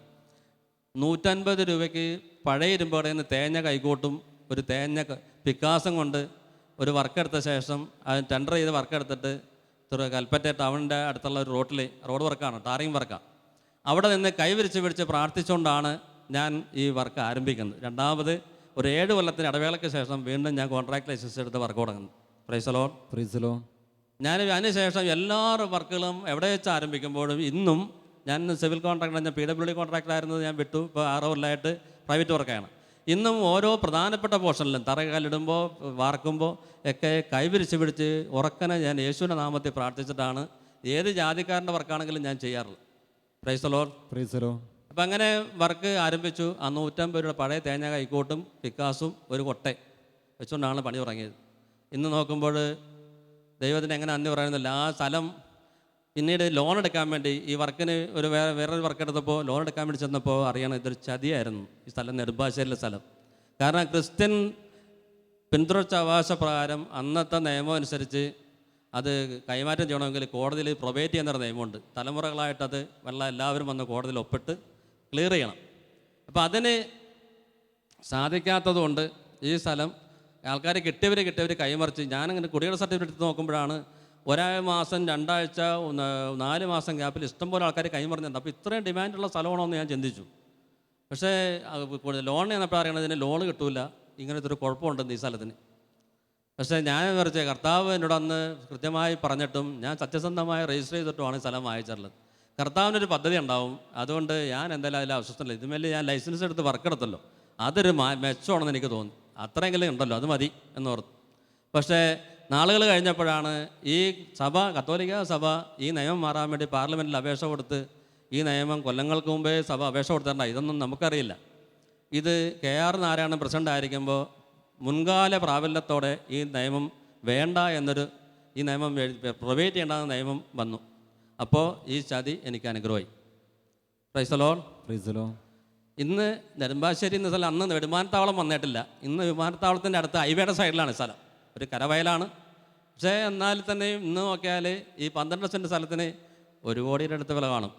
150 രൂപയ്ക്ക് പഴയ ഇരുമ്പ് കടയിൽ നിന്ന് തേഞ്ഞ കൈക്കോട്ടും ഒരു തേഞ്ഞ പിക്കാസും കൊണ്ട് ഒരു വർക്ക് എടുത്ത ശേഷം അത് ടെൻഡർ ചെയ്ത് വർക്ക് എടുത്തിട്ട് കൽപ്പറ്റ ടൗണിൻ്റെ അടുത്തുള്ള ഒരു റോഡ് വർക്കാണ്, ടാറിങ് വർക്കാണ്. അവിടെ നിന്ന് കൈവിരിച്ച് പിടിച്ച് പ്രാർത്ഥിച്ചുകൊണ്ടാണ് ഞാൻ ഈ വർക്ക് ആരംഭിക്കുന്നത്. രണ്ടാമത് ഒരു 7 കൊല്ലത്തിന് ഇടവേളയ്ക്ക് ശേഷം വീണ്ടും ഞാൻ കോൺട്രാക്ട് ലൈസൻസ് എടുത്ത് വർക്ക് തുടങ്ങുന്നു. Price the Lord, praise the Lord. ഞാൻ അതിനുശേഷം എല്ലാ വർക്കുകളും എവിടെ വെച്ച് ആരംഭിക്കുമ്പോഴും ഇന്നും ഞാൻ സിവിൽ കോൺട്രാക്ടർ, ഞാൻ PWD കോൺട്രാക്ടറായിരുന്നത് ഞാൻ വിട്ടു. ഇപ്പോൾ 6 കൊല്ലമായിട്ട് പ്രൈവറ്റ് വർക്കാണ്. ഇന്നും ഓരോ പ്രധാനപ്പെട്ട പോർഷനിലും തറകല്ലിടുമ്പോൾ വാർക്കുമ്പോൾ ഒക്കെ കൈവിരിച്ച് പിടിച്ച് ഉറക്കനെ ഞാൻ യേശുവിൻ്റെ നാമത്തിൽ പ്രാർത്ഥിച്ചിട്ടാണ് ഏത് ജാതിക്കാരൻ്റെ വർക്കാണെങ്കിലും ഞാൻ ചെയ്യാറുള്ളത്. Price the Lord, praise the Lord. അപ്പം അങ്ങനെ വർക്ക് ആരംഭിച്ചു. ആ 150 രൂപയുടെ പഴയ തേങ്ങ കൈക്കോട്ടും പിക്കാസും ഒരു കൊട്ട വെച്ചുകൊണ്ടാണ് പണി തുടങ്ങിയത്. ഇന്ന് നോക്കുമ്പോൾ ദൈവത്തിന് എങ്ങനെ നന്ദി പറയുന്നില്ല. ആ സ്ഥലം പിന്നീട് ലോൺ എടുക്കാൻ വേണ്ടി ഈ വർക്കിന് വേറൊരു വർക്ക് എടുത്തപ്പോൾ ലോൺ എടുക്കാൻ വേണ്ടി ചെന്നപ്പോൾ അറിയണം ഇതൊരു ചതിയായിരുന്നു ഈ സ്ഥലം, നെടുമ്പാശ്ശേരിയിലെ സ്ഥലം. കാരണം ക്രിസ്ത്യൻ പിന്തുടർച്ച അവകാശ പ്രകാരം അന്നത്തെ നിയമം അനുസരിച്ച് അത് കൈമാറ്റം ചെയ്യണമെങ്കിൽ കോടതിയിൽ പ്രൊബേറ്റ് ചെയ്യുന്നൊരു നിയമമുണ്ട്. തലമുറകളായിട്ടത് എല്ലാവരും വന്ന് കോടതിയിൽ ഒപ്പിട്ട് ക്ലിയർ ചെയ്യണം. അപ്പോൾ അതിന് സാധിക്കാത്തതുകൊണ്ട് ഈ സ്ഥലം ആൾക്കാർ കിട്ടിയവർ കൈമറിച്ച്, ഞാനങ്ങനെ കുടികളുടെ സർട്ടിഫിക്കറ്റ് എടുത്ത് നോക്കുമ്പോഴാണ് മാസം 2 ആഴ്ച 4 മാസം ഗ്യാപ്പിൽ ഇഷ്ടംപോലെ ആൾക്കാർ കൈമറിഞ്ഞിട്ടുണ്ട്. അപ്പോൾ ഇത്രയും ഡിമാൻഡുള്ള സ്ഥലമാണോ എന്ന് ഞാൻ ചിന്തിച്ചു. പക്ഷേ ലോൺ എന്നപ്പോൾ അറിയണത് ഇതിന് ലോൺ കിട്ടൂല, ഇങ്ങനത്തെ ഒരു കുഴപ്പമുണ്ടെന്ന് ഈ സ്ഥലത്തിന്. പക്ഷേ ഞാൻ വിചാരിച്ച കർത്താവ് എന്നോട് അന്ന് കൃത്യമായി പറഞ്ഞിട്ടും ഞാൻ സത്യസന്ധമായി രജിസ്റ്റർ ചെയ്തിട്ടുമാണ് ഈ സ്ഥലം വാങ്ങിച്ചിട്ടുള്ളത്. കർത്താവിനൊരു പദ്ധതി ഉണ്ടാവും, അതുകൊണ്ട് ഞാൻ എന്തായാലും അതിൽ അസ്വസ്ഥല്ല. ഇതുമേൽ ഞാൻ ലൈസൻസ് എടുത്ത് വർക്ക് എടുത്തല്ലോ, അതൊരു മെച്ചമാണെന്ന് എനിക്ക് തോന്നി. അത്രയെങ്കിലും ഉണ്ടല്ലോ, അത് മതി എന്നോർത്തു. പക്ഷേ നാളുകൾ കഴിഞ്ഞപ്പോഴാണ് ഈ സഭ, കത്തോലിക്ക സഭ ഈ നിയമം മാറാൻ വേണ്ടി പാർലമെൻറ്റിൽ അപേക്ഷ കൊടുത്ത്, ഈ നിയമം കൊല്ലങ്ങൾക്ക് മുമ്പേ സഭ അപേക്ഷ കൊടുത്തിട്ടുണ്ട്. ഇതൊന്നും നമുക്കറിയില്ല. ഇത് KR നാരായണൻ പ്രസിഡൻ്റ് ആയിരിക്കുമ്പോൾ മുൻകാല പ്രാബല്യത്തോടെ ഈ നിയമം വേണ്ട ഈ നിയമം പ്രൊവൈഡ് ചെയ്യേണ്ടെന്ന നിയമം വന്നു. അപ്പോൾ ഈ ചതി എനിക്ക് അനുഗ്രഹമായി. Price the Lord. ഇന്ന് നെടുമ്പാശ്ശേരി എന്ന സ്ഥലം അന്ന് വിമാനത്താവളം വന്നിട്ടില്ല. ഇന്ന് വിമാനത്താവളത്തിൻ്റെ അടുത്ത് ഹൈവേയുടെ സൈഡിലാണ് സ്ഥലം, ഒരു കരവയലാണ്. പക്ഷേ എന്നാൽ തന്നെയും ഇന്ന് നോക്കിയാൽ ഈ 12 സെൻറ്റ് സ്ഥലത്തിന് 1 കോടിയുടെ അടുത്ത് വില കാണും.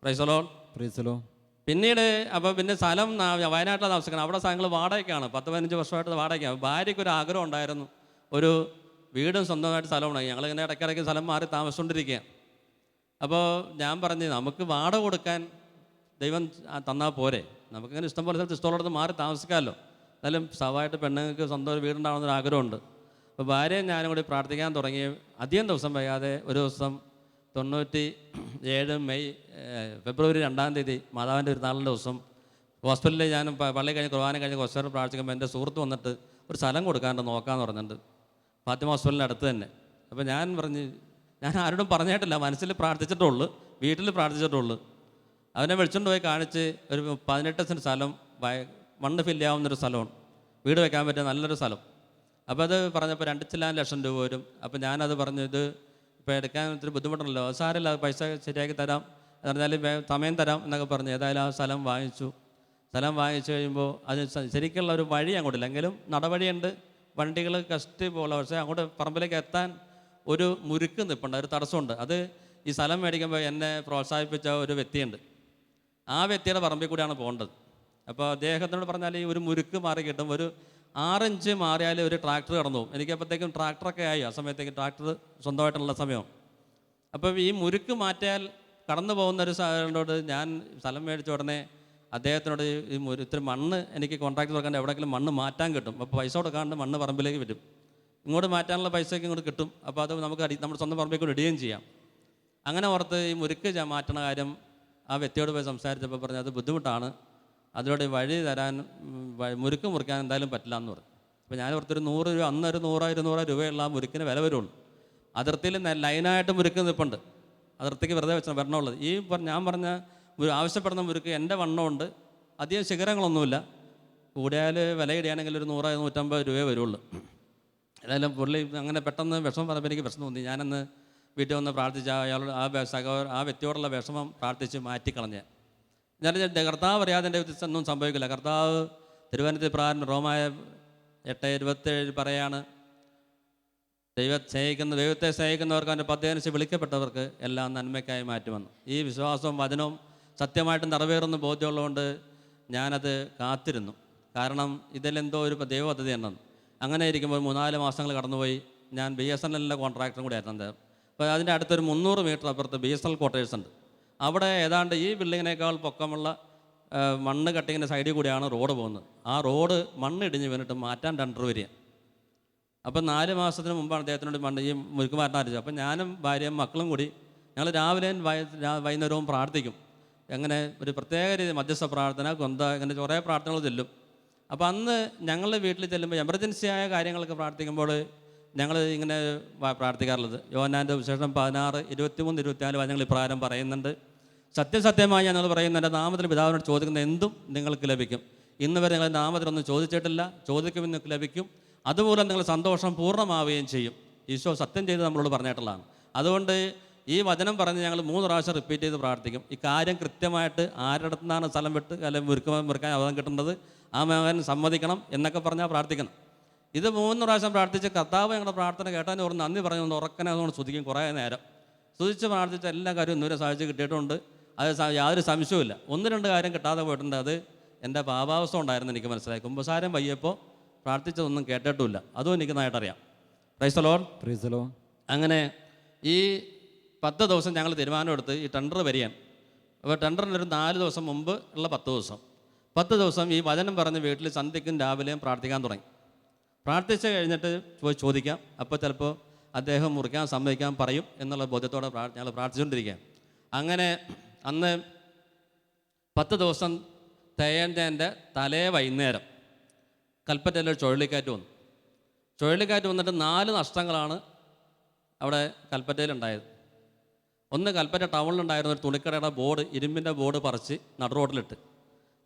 Price the Lord. പിന്നീട് അപ്പോൾ പിന്നെ സ്ഥലം വയനാട്ടിലാണ് താമസിക്കണം. അവിടെ സ്ഥലങ്ങൾ വാടകയ്ക്കാണ്, 10-15 വർഷമായിട്ട് വാടകയ്ക്കാണ്. ഭാര്യയ്ക്കൊരു ആഗ്രഹം ഉണ്ടായിരുന്നു, ഒരു വീടും സ്വന്തമായിട്ട് സ്ഥലമുണ്ടായി. ഞങ്ങളിങ്ങനെ ഇടയ്ക്കിടയ്ക്ക് സ്ഥലം മാറി താമസിച്ചുകൊണ്ടിരിക്കുകയാണ്. അപ്പോൾ ഞാൻ പറഞ്ഞ് നമുക്ക് വാടക കൊടുക്കാൻ ദൈവം തന്നാൽ പോരെ, നമുക്കിങ്ങനെ ഇഷ്ടംപോലെ സ്ഥലത്ത് ഇഷ്ടമുള്ളിടത്ത് മാറി താമസിക്കാമല്ലോ. എന്നാലും സഭയായിട്ട് പെണ്ണുങ്ങൾക്ക് സ്വന്തം ഒരു വീടുണ്ടാവണമെന്നൊരു ആഗ്രഹമുണ്ട്. അപ്പോൾ ഭാര്യയും ഞാനും കൂടി പ്രാർത്ഥിക്കാൻ തുടങ്ങി. അധികം ദിവസം വൈകാതെ ഒരു ദിവസം 97 ഫെബ്രുവരി 2-ാം തീയതി മാതാവിൻ്റെ ഒരു നാളിൻ്റെ ദിവസം ഹോസ്പിറ്റലിൽ ഞാൻ പള്ളി കഴിഞ്ഞ് കുർബാന കഴിഞ്ഞ് ഹോസ്പിറ്റലിൽ പ്രാർത്ഥിക്കുമ്പോൾ എൻ്റെ സുഹൃത്ത് വന്നിട്ട് ഒരു സ്ഥലം കൊടുക്കാണ്ട് നോക്കാമെന്ന് പറഞ്ഞിട്ടുണ്ട്, ഫാത്തിമ ഹോസ്പിറ്റലിൻ്റെ അടുത്ത് തന്നെ. അപ്പോൾ ഞാൻ പറഞ്ഞ്, ഞാൻ ആരോടും പറഞ്ഞിട്ടില്ല, മനസ്സിൽ പ്രാർത്ഥിച്ചിട്ടുള്ളൂ, വീട്ടിൽ പ്രാർത്ഥിച്ചിട്ടുള്ളൂ. അവനെ വിളിച്ചുകൊണ്ട് പോയി കാണിച്ച് ഒരു 18 സെൻറ്റ് സ്ഥലം, മണ്ണ് ഫില്ല് ചെയ്യാവുന്നൊരു സ്ഥലമാണ്, വീട് വെക്കാൻ പറ്റിയ നല്ലൊരു സ്ഥലം. അപ്പോൾ അത് പറഞ്ഞപ്പോൾ 2 ലക്ഷം രൂപ വരും. അപ്പോൾ ഞാനത് പറഞ്ഞു, ഇത് ഇപ്പോൾ എടുക്കാൻ ഒത്തിരി ബുദ്ധിമുട്ടുണ്ടല്ലോ, സാരമില്ല, പൈസ ശരിയാക്കി തരാം എന്ന് പറഞ്ഞാൽ സമയം തരാം എന്നൊക്കെ പറഞ്ഞു. ഏതായാലും ആ സ്ഥലം വാങ്ങിച്ചു. സ്ഥലം വാങ്ങിച്ചു കഴിയുമ്പോൾ അത് ശരിക്കുള്ള ഒരു വഴി അങ്ങോട്ടില്ല, എങ്കിലും നടവഴിയുണ്ട്, വണ്ടികൾ കഷ്ടി പോലെ. പക്ഷേ അങ്ങോട്ട് പറമ്പിലേക്ക് എത്താൻ ഒരു മുരുക്ക് നിൽപ്പുണ്ട്, ഒരു തടസ്സമുണ്ട്. അത് ഈ സ്ഥലം മേടിക്കുമ്പോൾ എന്നെ പ്രോത്സാഹിപ്പിച്ച ഒരു വ്യക്തിയുണ്ട്, ആ വ്യക്തിയുടെ പറമ്പിൽ കൂടിയാണ് പോകേണ്ടത്. അപ്പോൾ അദ്ദേഹത്തിനോട് പറഞ്ഞാൽ ഈ ഒരു മുരുക്ക് മാറി കിട്ടും, ഒരു 6 ഇഞ്ച് മാറിയാൽ ഒരു ട്രാക്ടർ കടന്നു പോകും. എനിക്കപ്പോഴത്തേക്കും ട്രാക്ടറൊക്കെ ആയി, ആ സമയത്തേക്കും ട്രാക്ടർ സ്വന്തമായിട്ടുള്ള സമയം. അപ്പം ഈ മുരുക്ക് മാറ്റിയാൽ കടന്നു പോകുന്നൊരു സാധനത്തോട് ഞാൻ സ്ഥലം മേടിച്ച ഉടനെ അദ്ദേഹത്തിനോട് ഈ ഇത്തിരി മണ്ണ് എനിക്ക് കോൺട്രാക്ട് തുറക്കാൻ എവിടെയെങ്കിലും മണ്ണ് മാറ്റാൻ കിട്ടും, അപ്പോൾ പൈസ കൊടുക്കാണ്ട് മണ്ണ് പറമ്പിലേക്ക് വരും, ഇങ്ങോട്ട് മാറ്റാനുള്ള പൈസയൊക്കെ ഇങ്ങോട്ട് കിട്ടും, അപ്പോൾ അത് നമുക്ക് നമ്മുടെ സ്വന്തം പറമ്പിലേക്ക് കൂടെ ഇടുകയും ചെയ്യാം. അങ്ങനെ ഓർത്ത് ഈ മുരുക്ക് മാറ്റണ കാര്യം ആ വ്യക്തിയോട് പോയി സംസാരിച്ചപ്പോൾ പറഞ്ഞു, അത് ബുദ്ധിമുട്ടാണ്, അതിലൂടെ വഴി തരാൻ, മുരുക്ക് മുറിക്കാൻ എന്തായാലും പറ്റില്ല എന്ന് പറഞ്ഞു. അപ്പോൾ ഞാൻ ഓർത്തൊരു 100 രൂപ, അന്നൊരു 100-200 രൂപയുള്ള ആ മുരുക്കിന് വില വരുള്ളൂ. അതിർത്തിയിൽ ലൈനായിട്ട് മുരുക്ക് നിൽപ്പുണ്ട്, അതിർത്തിക്ക് വെറുതെ വെച്ചാൽ വരണമുള്ളത്. ഈ ഞാൻ പറഞ്ഞ ആവശ്യപ്പെടുന്ന മുരുക്ക് എൻ്റെ വണ്ണമുണ്ട്, അധികം ശിഖരങ്ങളൊന്നുമില്ല, കൂടിയാൽ വില ഇടുകയാണെങ്കിൽ ഒരു 100-150 രൂപയെ വരുള്ളൂ. ഏതായാലും പുള്ളി അങ്ങനെ പെട്ടെന്ന് വിഷമം പറഞ്ഞപ്പോൾ എനിക്ക് പ്രശ്നം തോന്നി. ഞാനന്ന് വീട്ടിൽ വന്ന് പ്രാർത്ഥിച്ച അയാളോട് ആ വ്യക്തിയോടുള്ള വിഷമം പ്രാർത്ഥിച്ച് മാറ്റിക്കളഞ്ഞ് ഞാൻ കർത്താവ് അറിയാതെ എൻ്റെ ഒന്നും സംഭവിക്കില്ല. കർത്താവ് തിരുവനന്തപുരത്ത് പ്രാരംഭ റോമായ 8:27 പറയാണ്, ദൈവത്തെ സ്നേഹിക്കുന്നവർക്ക് അവൻ്റെ പദ്ധതിയനുസരിച്ച് വിളിക്കപ്പെട്ടവർക്ക് എല്ലാം നന്മയ്ക്കായി മാറ്റുമെന്ന്. ഈ വിശ്വാസവും വചനവും സത്യമായിട്ട് നിറവേറുന്ന ബോധ്യമുള്ളതുകൊണ്ട് ഞാനത് കാത്തിരുന്നു. കാരണം ഇതിലെന്തോ ഒരു ദൈവ പദ്ധതി ഉണ്ടെന്ന്. അങ്ങനെ ഇരിക്കുമ്പോൾ 3-4 മാസങ്ങൾ കടന്നുപോയി. ഞാൻ BSNL കോൺട്രാക്ടറും കൂടി ആയിരുന്നു. അപ്പോൾ അതിൻ്റെ അടുത്തൊരു 300 മീറ്റർ അപ്പുറത്ത് BSNL ക്വാർട്ടേഴ്സ് ഉണ്ട്. അവിടെ ഏതാണ്ട് ഈ ബിൽഡിങ്ങിനേക്കാൾ പൊക്കമുള്ള മണ്ണ് കട്ടിങ്ങിൻ്റെ സൈഡിൽ കൂടിയാണ് റോഡ് പോകുന്നത്. ആ റോഡ് മണ്ണ് ഇടിഞ്ഞ് വീണിട്ട് മാറ്റാൻ ടെൻഡർ വരിക. അപ്പം 4 മാസത്തിന് മുമ്പാണ് അദ്ദേഹത്തിനോട് മണ്ണ് ഈ മുരുക്ക് മാറ്റാൻ അറിയിച്ചത്. അപ്പം ഞാനും ഭാര്യയും മക്കളും കൂടി ഞങ്ങൾ രാവിലെയും വൈകുന്നേരവും പ്രാർത്ഥിക്കും. അങ്ങനെ ഒരു പ്രത്യേക രീതി മധ്യസ്ഥ പ്രാർത്ഥന, ഇങ്ങനെ കുറേ പ്രാർത്ഥനകൾ ചെല്ലും. അപ്പോൾ അന്ന് ഞങ്ങൾ വീട്ടിൽ ചെല്ലുമ്പോൾ എമർജൻസിയായ കാര്യങ്ങളൊക്കെ പ്രാർത്ഥിക്കുമ്പോൾ ഞങ്ങൾ ഇങ്ങനെ പ്രാർത്ഥിക്കാറുള്ളത്. യോഹന്നാൻ്റെ വിശേഷം 16:23-24 വചനങ്ങൾ ഇപ്രകാരം പറയുന്നുണ്ട്, സത്യസത്യമായി ഞങ്ങൾ പറയുന്ന എൻ്റെ നാമത്തിൽ പിതാവിനോട് ചോദിക്കുന്ന എന്തും നിങ്ങൾക്ക് ലഭിക്കും. ഇന്ന് വരെ ഞങ്ങൾ നാമത്തിലൊന്നും ചോദിച്ചിട്ടില്ല, ചോദിക്കും നിങ്ങൾക്ക് ലഭിക്കും, അതുപോലെ നിങ്ങൾ സന്തോഷം പൂർണ്ണമാവുകയും ചെയ്യും. ഈശോ സത്യം ചെയ്ത് നമ്മളോട് പറഞ്ഞിട്ടുള്ളതാണ്. അതുകൊണ്ട് ഈ വചനം പറഞ്ഞ് ഞങ്ങൾ 3 പ്രാവശ്യം റിപ്പീറ്റ് ചെയ്ത് പ്രാർത്ഥിക്കും. ഈ കാര്യം കൃത്യമായിട്ട് ആരുടെ അടുത്ത് നിന്നാണ് സ്ഥലം വിട്ട് അല്ലെങ്കിൽ മുറുക്കാൻ അവധം കിട്ടുന്നത്, ആ മകൻ സമ്മതിക്കണം എന്നൊക്കെ പറഞ്ഞാൽ പ്രാർത്ഥിക്കണം. ഇത് 3 പ്രാവശ്യം പ്രാർത്ഥിച്ച് കർത്താവ് ഞങ്ങളുടെ പ്രാർത്ഥന കേട്ടതിന് ഓർന്ന് നന്ദി പറഞ്ഞു ഉറക്കനെ അതുകൊണ്ട് സ്തുതിക്കും. കുറേ നേരം സ്തുതിച്ച് പ്രാർത്ഥിച്ച എല്ലാ കാര്യവും ഇന്നുവരെ സാധിച്ച് കിട്ടിയിട്ടുണ്ട്. അത് യാതൊരു സംശയവുമില്ല. 1-2 കാര്യം കിട്ടാതെ പോയിട്ടുണ്ട്. അത് എൻ്റെ പാപാവസ്ഥ ഉണ്ടായിരുന്നു എനിക്ക് മനസ്സിലായി. കുമ്പസാരം വയ്യപ്പോൾ പ്രാർത്ഥിച്ചതൊന്നും കേട്ടിട്ടുമില്ല. അതും എനിക്ക് നന്നായിട്ടറിയാം. Praise the Lord. Praise the Lord. അങ്ങനെ ഈ 10 ദിവസം ഞങ്ങൾ തീരുമാനമെടുത്ത് ഈ ടെൻഡർ വരികയാണ്. അപ്പോൾ ടെൻഡറിനൊരു 4 ദിവസം മുമ്പ് ഉള്ള 10 ദിവസം ഈ വചനം പറഞ്ഞ് വീട്ടിൽ സന്ധ്യയ്ക്കും രാവിലെയും പ്രാർത്ഥിക്കാൻ തുടങ്ങി. പ്രാർത്ഥിച്ച് കഴിഞ്ഞിട്ട് പോയി ചോദിക്കാം. അപ്പോൾ ചിലപ്പോൾ അദ്ദേഹം മുറിക്കാൻ സമ്മതിക്കാൻ പറയും എന്നുള്ള ബോധ്യത്തോടെ ഞങ്ങൾ പ്രാർത്ഥിച്ചുകൊണ്ടിരിക്കുകയാണ്. അങ്ങനെ അന്ന് 10 ദിവസം തികഞ്ഞതിൻ്റെ തലേ വൈകുന്നേരം കൽപ്പറ്റയിൽ ചുഴലിക്കാറ്റ് വന്നു. ചുഴലിക്കാറ്റ് വന്നിട്ട് 4 നഷ്ടങ്ങളാണ് അവിടെ കൽപ്പറ്റയിലുണ്ടായത്. ഒന്ന്, കൽപ്പറ്റ ടൗണിലുണ്ടായിരുന്ന ഒരു തുണിക്കടയുടെ ബോർഡ്, ഇരുമ്പിൻ്റെ ബോർഡ് പറിച്ച് നടു റോഡിലിട്ട്.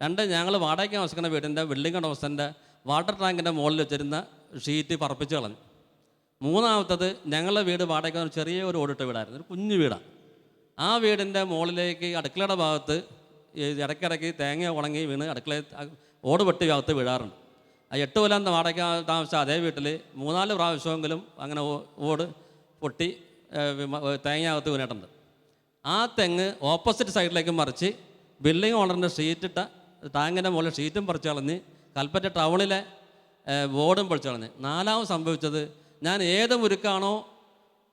2, ഞങ്ങൾ വാടകയ്ക്ക് താമസിക്കുന്ന വീടിൻ്റെ ബിൽഡിംഗ് ഹൗസിൻ്റെ വാട്ടർ ടാങ്കിൻ്റെ മുകളിൽ വെച്ചിരുന്ന ഷീറ്റ് പറപ്പിച്ച് കളഞ്ഞു. 3-മത്തത്, ഞങ്ങളുടെ വീട് വാടകയ്ക്ക് ചെറിയ ഒരു ഓടിട്ട വീടായിരുന്നു, ഒരു കുഞ്ഞു വീടാണ്. ആ വീടിൻ്റെ മുകളിലേക്ക് അടുക്കളയുടെ ഭാഗത്ത് ഇടയ്ക്കിടയ്ക്ക് തേങ്ങ ഉണങ്ങി വീണ് അടുക്കള ഓട് വെട്ടി ഭാഗത്ത് വീഴാറുണ്ട്. ആ 8 കൊല്ലം വാടകയ്ക്ക് താമസിച്ച അതേ വീട്ടിൽ 3-4 പ്രാവശ്യമെങ്കിലും അങ്ങനെ ഓട് പൊട്ടി തേങ്ങയകത്ത് വീണിട്ടുണ്ട്. ആ തെങ്ങ് ഓപ്പോസിറ്റ് സൈഡിലേക്ക് മറിച്ച് ബിൽഡിംഗ് ഓണറിൻ്റെ ഷീറ്റിട്ട ടാങ്കിൻ്റെ മുകളിൽ ഷീറ്റും പറിച്ച് കളഞ്ഞ് കൽപ്പറ്റ ടൗണിലെ ബോർഡും പൊളിച്ച് കളഞ്ഞ്. 4-മത് സംഭവിച്ചത്, ഞാൻ ഏത് മുരുക്കാണോ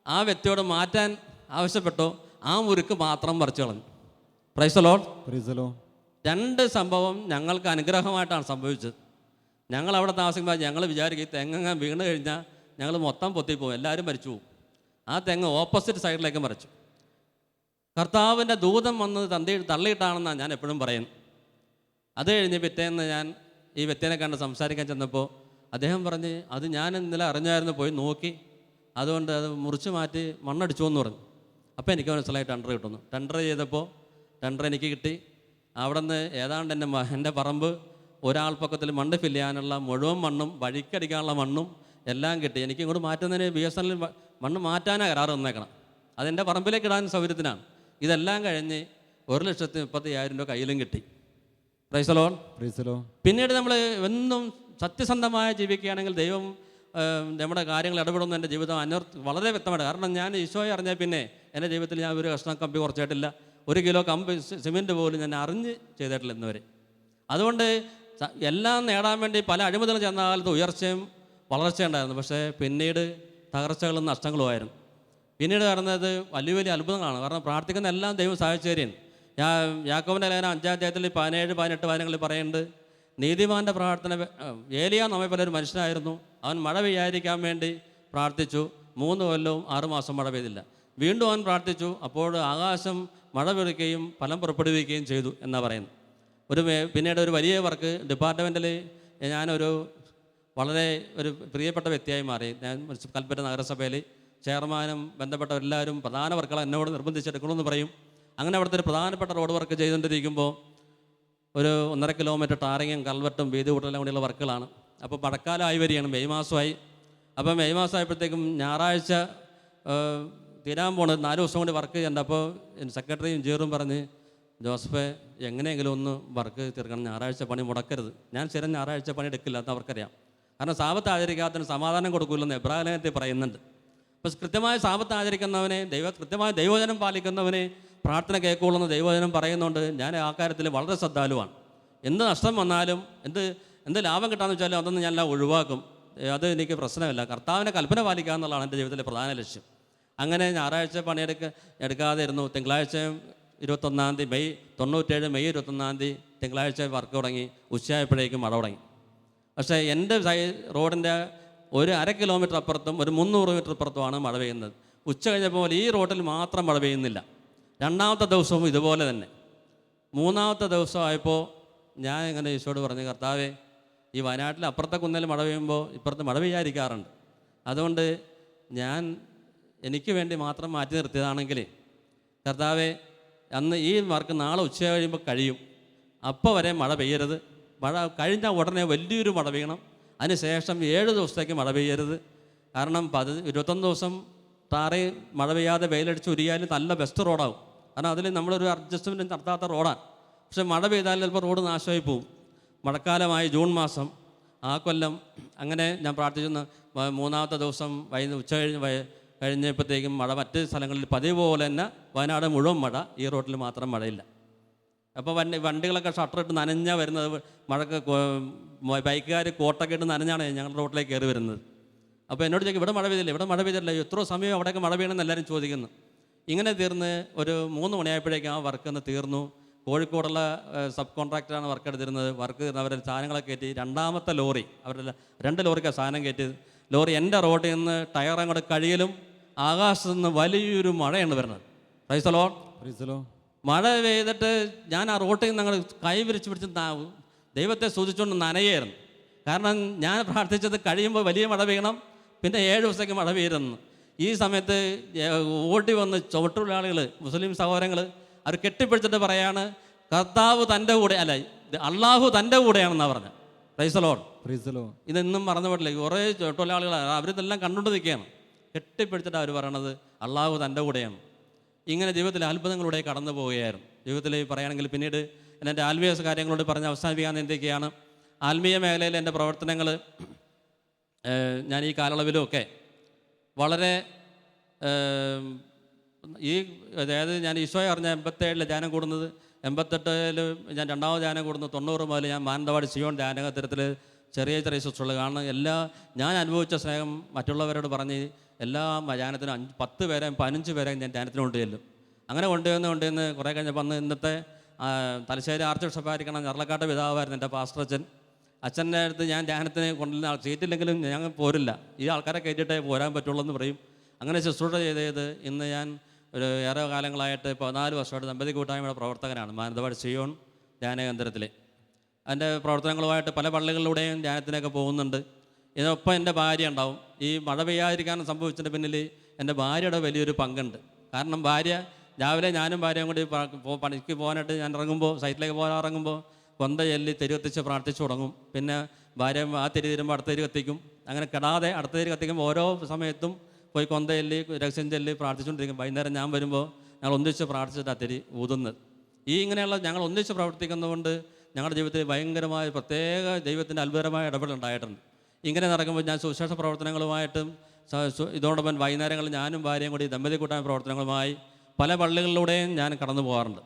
ആ വ്യക്തിയോട് മാറ്റാൻ ആവശ്യപ്പെട്ടോ ആ മുരുക്ക് മാത്രം പറിച്ച് കളഞ്ഞു. Price the Lord. Praise the Lord. 2 സംഭവം ഞങ്ങൾക്ക് അനുഗ്രഹമായിട്ടാണ് സംഭവിച്ചത്. ഞങ്ങൾ അവിടെ താമസിക്കുമ്പോൾ ഞങ്ങൾ വിചാരിക്കും ഈ തെങ്ങ് വീണ് കഴിഞ്ഞാൽ ഞങ്ങൾ മൊത്തം പൊത്തിപ്പോവും, എല്ലാവരും മരിച്ചു പോകും. ആ തെങ്ങ് ഓപ്പോസിറ്റ് സൈഡിലേക്ക് മറിച്ചു. കർത്താവിൻ്റെ ദൂതം വന്ന് തള്ളിയിട്ടാണെന്നാണ് ഞാൻ എപ്പോഴും പറയുന്നത്. അത് കഴിഞ്ഞ് പിറ്റേന്ന് ഞാൻ ഈ വ്യക്തിനെ കണ്ട് സംസാരിക്കാൻ ചെന്നപ്പോൾ അദ്ദേഹം പറഞ്ഞ്, അത് ഞാൻ ഇന്നലെ അറിഞ്ഞായിരുന്നു, പോയി നോക്കി, അതുകൊണ്ട് അത് മുറിച്ച് മാറ്റി മണ്ണടിച്ചു എന്ന് പറഞ്ഞു. അപ്പോൾ എനിക്ക് മനസ്സിലായി ടെൻഡർ കിട്ടുന്നു. ടെൻഡർ ചെയ്തപ്പോൾ ടെൻഡർ എനിക്ക് കിട്ടി. അവിടെ നിന്ന് ഏതാണ്ട് എൻ്റെ പറമ്പ് ഒരാൾ പക്കത്തിൽ മണ്ണ് ഫില്ല് ചെയ്യാനുള്ള മുഴുവൻ മണ്ണും വഴിക്കടിക്കാനുള്ള മണ്ണും എല്ലാം കിട്ടി. എനിക്ക് ഇങ്ങോട്ട് മാറ്റുന്നതിന് BSNL മണ്ണ് മാറ്റാനാണ് കരാറ് തന്നേക്കണം. അതെൻ്റെ പറമ്പിലേക്ക് ഇടാൻ സൗകര്യത്തിനാണ്. ഇതെല്ലാം കഴിഞ്ഞ് 1,30,30,000 രൂപ കയ്യിലും കിട്ടി. Price the Lord. Praise the Lord. പിന്നീട് നമ്മൾ എന്നും സത്യസന്ധമായി ജീവിക്കുകയാണെങ്കിൽ ദൈവം നമ്മുടെ കാര്യങ്ങൾ ഇടപെടുന്നു. എൻ്റെ ജീവിതം വളരെ വ്യക്തമായിട്ട്. കാരണം ഞാൻ ഈശോയെ അറിഞ്ഞാൽ പിന്നെ എൻ്റെ ജീവിതത്തിൽ ഞാൻ ഒരു കഷ്ണം കമ്പി കുറച്ചിട്ടില്ല, 1 കിലോ സിമെൻറ്റ് പോലും ഞാൻ അറിഞ്ഞ് ചെയ്തിട്ടില്ല ഇന്നുവരെ. അതുകൊണ്ട് എല്ലാം നേടാൻ വേണ്ടി പല അഴിമതികൾ ചെന്ന കാലത്ത് ഉയർച്ചയും വളർച്ചയുണ്ടായിരുന്നു. പക്ഷേ പിന്നീട് തകർച്ചകളും നഷ്ടങ്ങളുമായിരുന്നു. പിന്നീട് നടന്നത് വലിയ വലിയ അത്ഭുതങ്ങളാണ്. കാരണം പ്രാർത്ഥിക്കുന്ന എല്ലാം ദൈവം സഹായിച്ചു തരും. യാക്കോബിൻ്റെ ലേഖനം 5-ാം അധ്യായത്തിൽ 17, 18 വചനങ്ങളിൽ പറയുന്നുണ്ട്, നീതിമാൻ്റെ പ്രാർത്ഥന. ഏലിയ നമ്മെ പോലെ ഒരു മനുഷ്യനായിരുന്നു. അവൻ മഴ പെയ്യാതിരിക്കാൻ വേണ്ടി പ്രാർത്ഥിച്ചു. 3 കൊല്ലവും 6 മാസം മഴ പെയ്തില്ല. വീണ്ടും അവൻ പ്രാർത്ഥിച്ചു, അപ്പോൾ ആകാശം മഴ പെയ്യുകയും ഫലം പുറപ്പെടുവിക്കുകയും ചെയ്തു എന്നാണ് പറയുന്നത്. പിന്നീട് ഒരു വലിയ വർക്ക് ഡിപ്പാർട്ട്മെൻറ്റിൽ ഞാനൊരു വളരെ ഒരു പ്രിയപ്പെട്ട വ്യക്തിയായി മാറി. ഞാൻ കൽപ്പറ്റ നഗരസഭയിൽ ചെയർമാനും ബന്ധപ്പെട്ടവരെല്ലാവരും പ്രധാന വർക്കുകൾ എന്നോട് നിർബന്ധിച്ചെടുക്കണമെന്ന് പറയും. അങ്ങനെ അവിടുത്തെ ഒരു പ്രധാനപ്പെട്ട റോഡ് വർക്ക് ചെയ്തുകൊണ്ടിരിക്കുമ്പോൾ ഒരു 1.5 കിലോമീറ്റർ ടാറിങ്ങും കൽവട്ടും വീതി കൂട്ടലും കൂടിയുള്ള വർക്കുകളാണ്. അപ്പോൾ മഴക്കാലമായി വരികയാണ്, മെയ് മാസമായി. അപ്പം മെയ് മാസമായപ്പോഴത്തേക്കും ഞായറാഴ്ച തീരാൻ പോണത് 4 ദിവസം കൊണ്ട് വർക്ക് ചെയ്യണ്ട. അപ്പോൾ സെക്രട്ടറിയും എഞ്ചിനീയറും പറഞ്ഞ്, ജോസഫെ എങ്ങനെയെങ്കിലും ഒന്ന് വർക്ക് തീർക്കണം, ഞായറാഴ്ച പണി മുടക്കരുത്. ഞാൻ സ്ഥിരം ഞായറാഴ്ച പണി എടുക്കില്ല എന്ന് അവർക്കറിയാം. കാരണം സാപത്ത് ആചരിക്കാത്തതിന് സമാധാനം കൊടുക്കില്ലെന്ന് എബ്രായ ലേഖനത്തിൽ പറയുന്നുണ്ട്. അപ്പോൾ കൃത്യമായ സാപത്ത് ആചരിക്കുന്നവനെ, കൃത്യമായ ദൈവവചനം പാലിക്കുന്നവനെ പ്രാർത്ഥന കേൾക്കുള്ളൂ എന്ന് ദൈവവചനം പറയുന്നുണ്ട്. ഞാൻ ആ കാര്യത്തിൽ വളരെ ശ്രദ്ധാലുവാണ്. എന്ത് നഷ്ടം വന്നാലും എന്ത് ലാഭം കിട്ടാമെന്ന് വെച്ചാലും അതൊന്നും ഞാൻ എല്ലാം ഒഴിവാക്കും. അത് എനിക്ക് പ്രശ്നമില്ല. കർത്താവിൻ്റെ കൽപ്പന പാലിക്കുക എന്നുള്ളതാണ് എൻ്റെ ജീവിതത്തിലെ പ്രധാന ലക്ഷ്യം. അങ്ങനെ ഞായറാഴ്ച എടുക്കാതെ ഇരുന്നു. തിങ്കളാഴ്ച 21-ാം തീയതി മെയ് 21-ാം തീയതി തിങ്കളാഴ്ച വർക്ക് തുടങ്ങി. ഉച്ചയായപ്പോഴേക്കും മഴ തുടങ്ങി. പക്ഷേ എൻ്റെ റോഡിൻ്റെ ഒരു 1/2 കിലോമീറ്റർ അപ്പുറത്തും ഒരു 300 മീറ്റർ അപ്പുറത്തുമാണ് മഴ പെയ്യുന്നത്. ഉച്ച കഴിഞ്ഞപ്പോൾ ഈ റോഡിൽ മാത്രം മഴ പെയ്യുന്നില്ല. 2-ാമത്തെ ദിവസവും ഇതുപോലെ തന്നെ. 3-ാമത്തെ ദിവസമായപ്പോൾ ഞാൻ ഇങ്ങനെ ഈശോയോട് പറഞ്ഞു, കർത്താവേ, ഈ വയനാട്ടിൽ അപ്പുറത്തെ കുന്നേൽ മഴ പെയ്യുമ്പോൾ ഇപ്പുറത്ത് മഴ പെയ്യാതിരിക്കാറുണ്ട്. അതുകൊണ്ട് എനിക്ക് വേണ്ടി മാത്രം മാറ്റി നിർത്തിയതാണെങ്കിൽ കർത്താവേ, അന്ന് ഈ വർക്ക് നാളെ ഉച്ച കഴിയുമ്പോൾ കഴിയും, അപ്പോൾ വരെ മഴ പെയ്യരുത്. മഴ കഴിഞ്ഞാൽ ഉടനെ വലിയൊരു മഴ പെയ്യണം. അതിന് ശേഷം 7 ദിവസത്തേക്ക് മഴ പെയ്യരുത്. കാരണം 21 ദിവസം താറി മഴ പെയ്യാതെ വെയിലടിച്ച് ഉരിയാലും നല്ല ബെസ്റ്റ് റോഡാവും. കാരണം അതിൽ നമ്മളൊരു അഡ്ജസ്റ്റ്മെൻറ്റ് നടത്താത്ത റോഡാണ്. പക്ഷേ മഴ പെയ്താൽ ചിലപ്പോൾ റോഡ് നാശമായി പോവും. മഴക്കാലമായി ജൂൺ മാസം ആ കൊല്ലം അങ്ങനെ ഞാൻ പ്രാർത്ഥിക്കുന്ന മൂന്നാമത്തെ ദിവസം ഉച്ച കഴിഞ്ഞപ്പോഴത്തേക്കും മഴ മറ്റ് സ്ഥലങ്ങളിൽ പതിവ് പോലെ തന്നെ വയനാട് മുഴുവൻ മഴ, ഈ റോഡിൽ മാത്രം മഴയില്ല. അപ്പോൾ വണ്ടികളൊക്കെ ഷട്ടറിട്ട് നനഞ്ഞാണ് വരുന്നത്. മഴക്ക് ബൈക്കുകാർ കോട്ടൊക്കെ ഇട്ട് നനഞ്ഞാണ് ഞങ്ങളുടെ റോഡിലേക്ക് കയറി വരുന്നത്. അപ്പോൾ എന്നോട് ചോദിക്കും, ഇവിടെ മഴ പെയ്തില്ല, ഇവിടെ മഴ പെയ്തില്ല, എത്ര സമയം അവിടെയൊക്കെ മഴ പെയ്യണമെന്ന് എല്ലാവരും ചോദിക്കുന്നു. ഇങ്ങനെ തീർന്ന് ഒരു 3 മണിയായപ്പോഴേക്കും ആ വർക്ക് ഒന്ന് തീർന്നു. കോഴിക്കോടുള്ള സബ് കോൺട്രാക്ടറാണ് വർക്ക് എടുത്തിരുന്നത്. വർക്ക് അവരുടെ സാധനങ്ങളൊക്കെ കയറ്റി രണ്ടാമത്തെ ലോറി, അവരുടെ 2 ലോറിക്കാണ് സാധനം കയറ്റിയത്. ലോറി എൻ്റെ റോഡിൽ നിന്ന് ടയർ അങ്ങോട്ട് കഴിയലും ആകാശത്ത് നിന്ന് വലിയൊരു മഴയാണ് വരുന്നത്. Price the Lord. മഴ പെയ്തിട്ട് ഞാൻ ആ റോട്ടിൽ നിന്ന് ഞങ്ങൾ കൈ വിരിച്ച് പിടിച്ച് ദൈവത്തെ സ്തുതിച്ചുകൊണ്ട് നനയായിരുന്നു. കാരണം ഞാൻ പ്രാർത്ഥിച്ചത് കഴിയുമ്പോൾ വലിയ മഴ പെയ്യണം, പിന്നെ 7 ദിവസത്തേക്ക് മഴ പെയ്യുന്നു. ഈ സമയത്ത് ഓടി വന്ന് ചുവട്ടുതൊഴിലാളികൾ, മുസ്ലിം സഹോദരങ്ങൾ, അവർ കെട്ടിപ്പിടിച്ചിട്ട് പറയാണ്, കർത്താവ് തൻ്റെ കൂടെ, അല്ല അള്ളാഹു തൻ്റെ കൂടെയാണെന്നാണ് പറഞ്ഞത്. Price the Lord. ഇതൊന്നും മറന്നു പറ്റില്ല. കുറേ തൊഴിലാളികൾ അവരിതെല്ലാം കണ്ടുകൊണ്ട് നിൽക്കുകയാണ്. കെട്ടിപ്പിടിച്ചിട്ട് അവർ പറയണത് അള്ളാഹു തൻ്റെ കൂടെയാണ്. ഇങ്ങനെ ജീവിതത്തിൽ അത്ഭുതങ്ങളിലൂടെ കടന്നു പോവുകയായിരുന്നു. ജീവിതത്തിൽ പറയുകയാണെങ്കിൽ പിന്നീട് എൻ്റെ ആത്മീയ കാര്യങ്ങളോട് പറഞ്ഞ് അവസാനിപ്പിക്കാൻ എന്തൊക്കെയാണ് ആത്മീയ മേഖലയിൽ എൻ്റെ പ്രവർത്തനങ്ങൾ. ഞാൻ ഈ കാലയളവിലുമൊക്കെ വളരെ അതായത് ഞാൻ ഈശോയെ അറിഞ്ഞ 87 ധ്യാനം കൂടുന്നത്, 88 ഞാൻ 2ാമത് ധ്യാനം കൂടുന്നത്, 90 മുതൽ ഞാൻ മാനന്തവാടി സിയോൺ ധ്യാനകേന്ദ്രത്തിൽ ചെറിയ ശുശ്രൂഷകൾ കാണുന്ന ഞാൻ അനുഭവിച്ച സ്നേഹം മറ്റുള്ളവരോട് പറഞ്ഞ് എല്ലാ ധ്യാനത്തിനും 10 പേരെയും 15 പേരെയും ഞാൻ ധ്യാനത്തിന് കൊണ്ടുചെല്ലും. അങ്ങനെ കൊണ്ടുവന്ന് കുറേ കഴിഞ്ഞപ്പോൾ അന്ന് ഇന്നത്തെ തലശ്ശേരി ആർച്ച് ബിഷപ്പായിരിക്കണം ഞർലക്കാട്ട് പിതാവായിരുന്നു എൻ്റെ പാസ്റ്റർ അച്ഛൻ്റെ അടുത്ത് ഞാൻ ധ്യാനത്തിന് കൊണ്ടുവരുന്ന സീറ്റില്ലെങ്കിലും ഞങ്ങൾ പോരില്ല, ഈ ആൾക്കാരെ കയറ്റിയിട്ടേ പോരാൻ പറ്റുള്ളൂ എന്ന് പറയും. അങ്ങനെ ശുശ്രൂഷ ചെയ്ത് ഇന്ന് ഞാൻ ഒരു ഏറെ കാലങ്ങളായിട്ട് 14 വർഷമായിട്ട് ദമ്പതി കൂട്ടായ്മയുടെ പ്രവർത്തകനാണ് മാനന്തവാടി സിയോൺ ധ്യാനകേന്ദ്രത്തിൽ. അതിൻ്റെ പ്രവർത്തനങ്ങളുമായിട്ട് പല പള്ളികളിലൂടെയും ധ്യാനത്തിനൊക്കെ പോകുന്നുണ്ട്. ഇതിനൊപ്പം എൻ്റെ ഭാര്യ ഉണ്ടാവും. ഈ മഴ പെയ്യാതിരിക്കാനും സംഭവിച്ചതിൻ്റെ പിന്നിൽ എൻ്റെ ഭാര്യയുടെ വലിയൊരു പങ്കുണ്ട്. കാരണം ഭാര്യ രാവിലെ ഞാനും ഭാര്യയും കൂടി പണിക്ക് പോകാനായിട്ട് ഞാൻ ഇറങ്ങുമ്പോൾ, സൈറ്റിലേക്ക് പോകാൻ ഇറങ്ങുമ്പോൾ കൊന്ത ചൊല്ലി തെരി കത്തിച്ച് പ്രാർത്ഥിച്ചു തുടങ്ങും. പിന്നെ ഭാര്യ ആ തെരി തരുമ്പോൾ അടുത്ത തെരി കത്തിക്കും. അങ്ങനെ കെടാതെ അടുത്ത തെരി കത്തിക്കുമ്പോൾ ഓരോ സമയത്തും പോയി കൊന്ത ചൊല്ലി രഹസ്യം ചൊല്ലി പ്രാർത്ഥിച്ചുകൊണ്ടിരിക്കും. വൈകുന്നേരം ഞാൻ വരുമ്പോൾ ഞങ്ങൾ ഒന്നിച്ച് പ്രാർത്ഥിച്ചിട്ട് ആ തെരി ഊതുന്നത്. ഇങ്ങനെയുള്ള ഞങ്ങൾ ഒന്നിച്ച് പ്രവർത്തിക്കുന്നതുകൊണ്ട് ഞങ്ങളുടെ ജീവിതത്തിൽ ഭയങ്കരമായ പ്രത്യേക ദൈവത്തിൻ്റെ അത്ഭുതകരമായ ഇടപെടലുണ്ടായിട്ടുണ്ട്. ഇങ്ങനെ നടക്കുമ്പോൾ ഞാൻ സുവിശേഷ പ്രവർത്തനങ്ങളുമായിട്ടും ഇതോടൊപ്പം വൈകുന്നേരങ്ങളിൽ ഞാനും ഭാര്യയും കൂടി ദമ്പതി കൂട്ടായ്മ പ്രവർത്തനങ്ങളുമായി പല പള്ളികളിലൂടെയും ഞാൻ കടന്നു പോകാറുണ്ട്.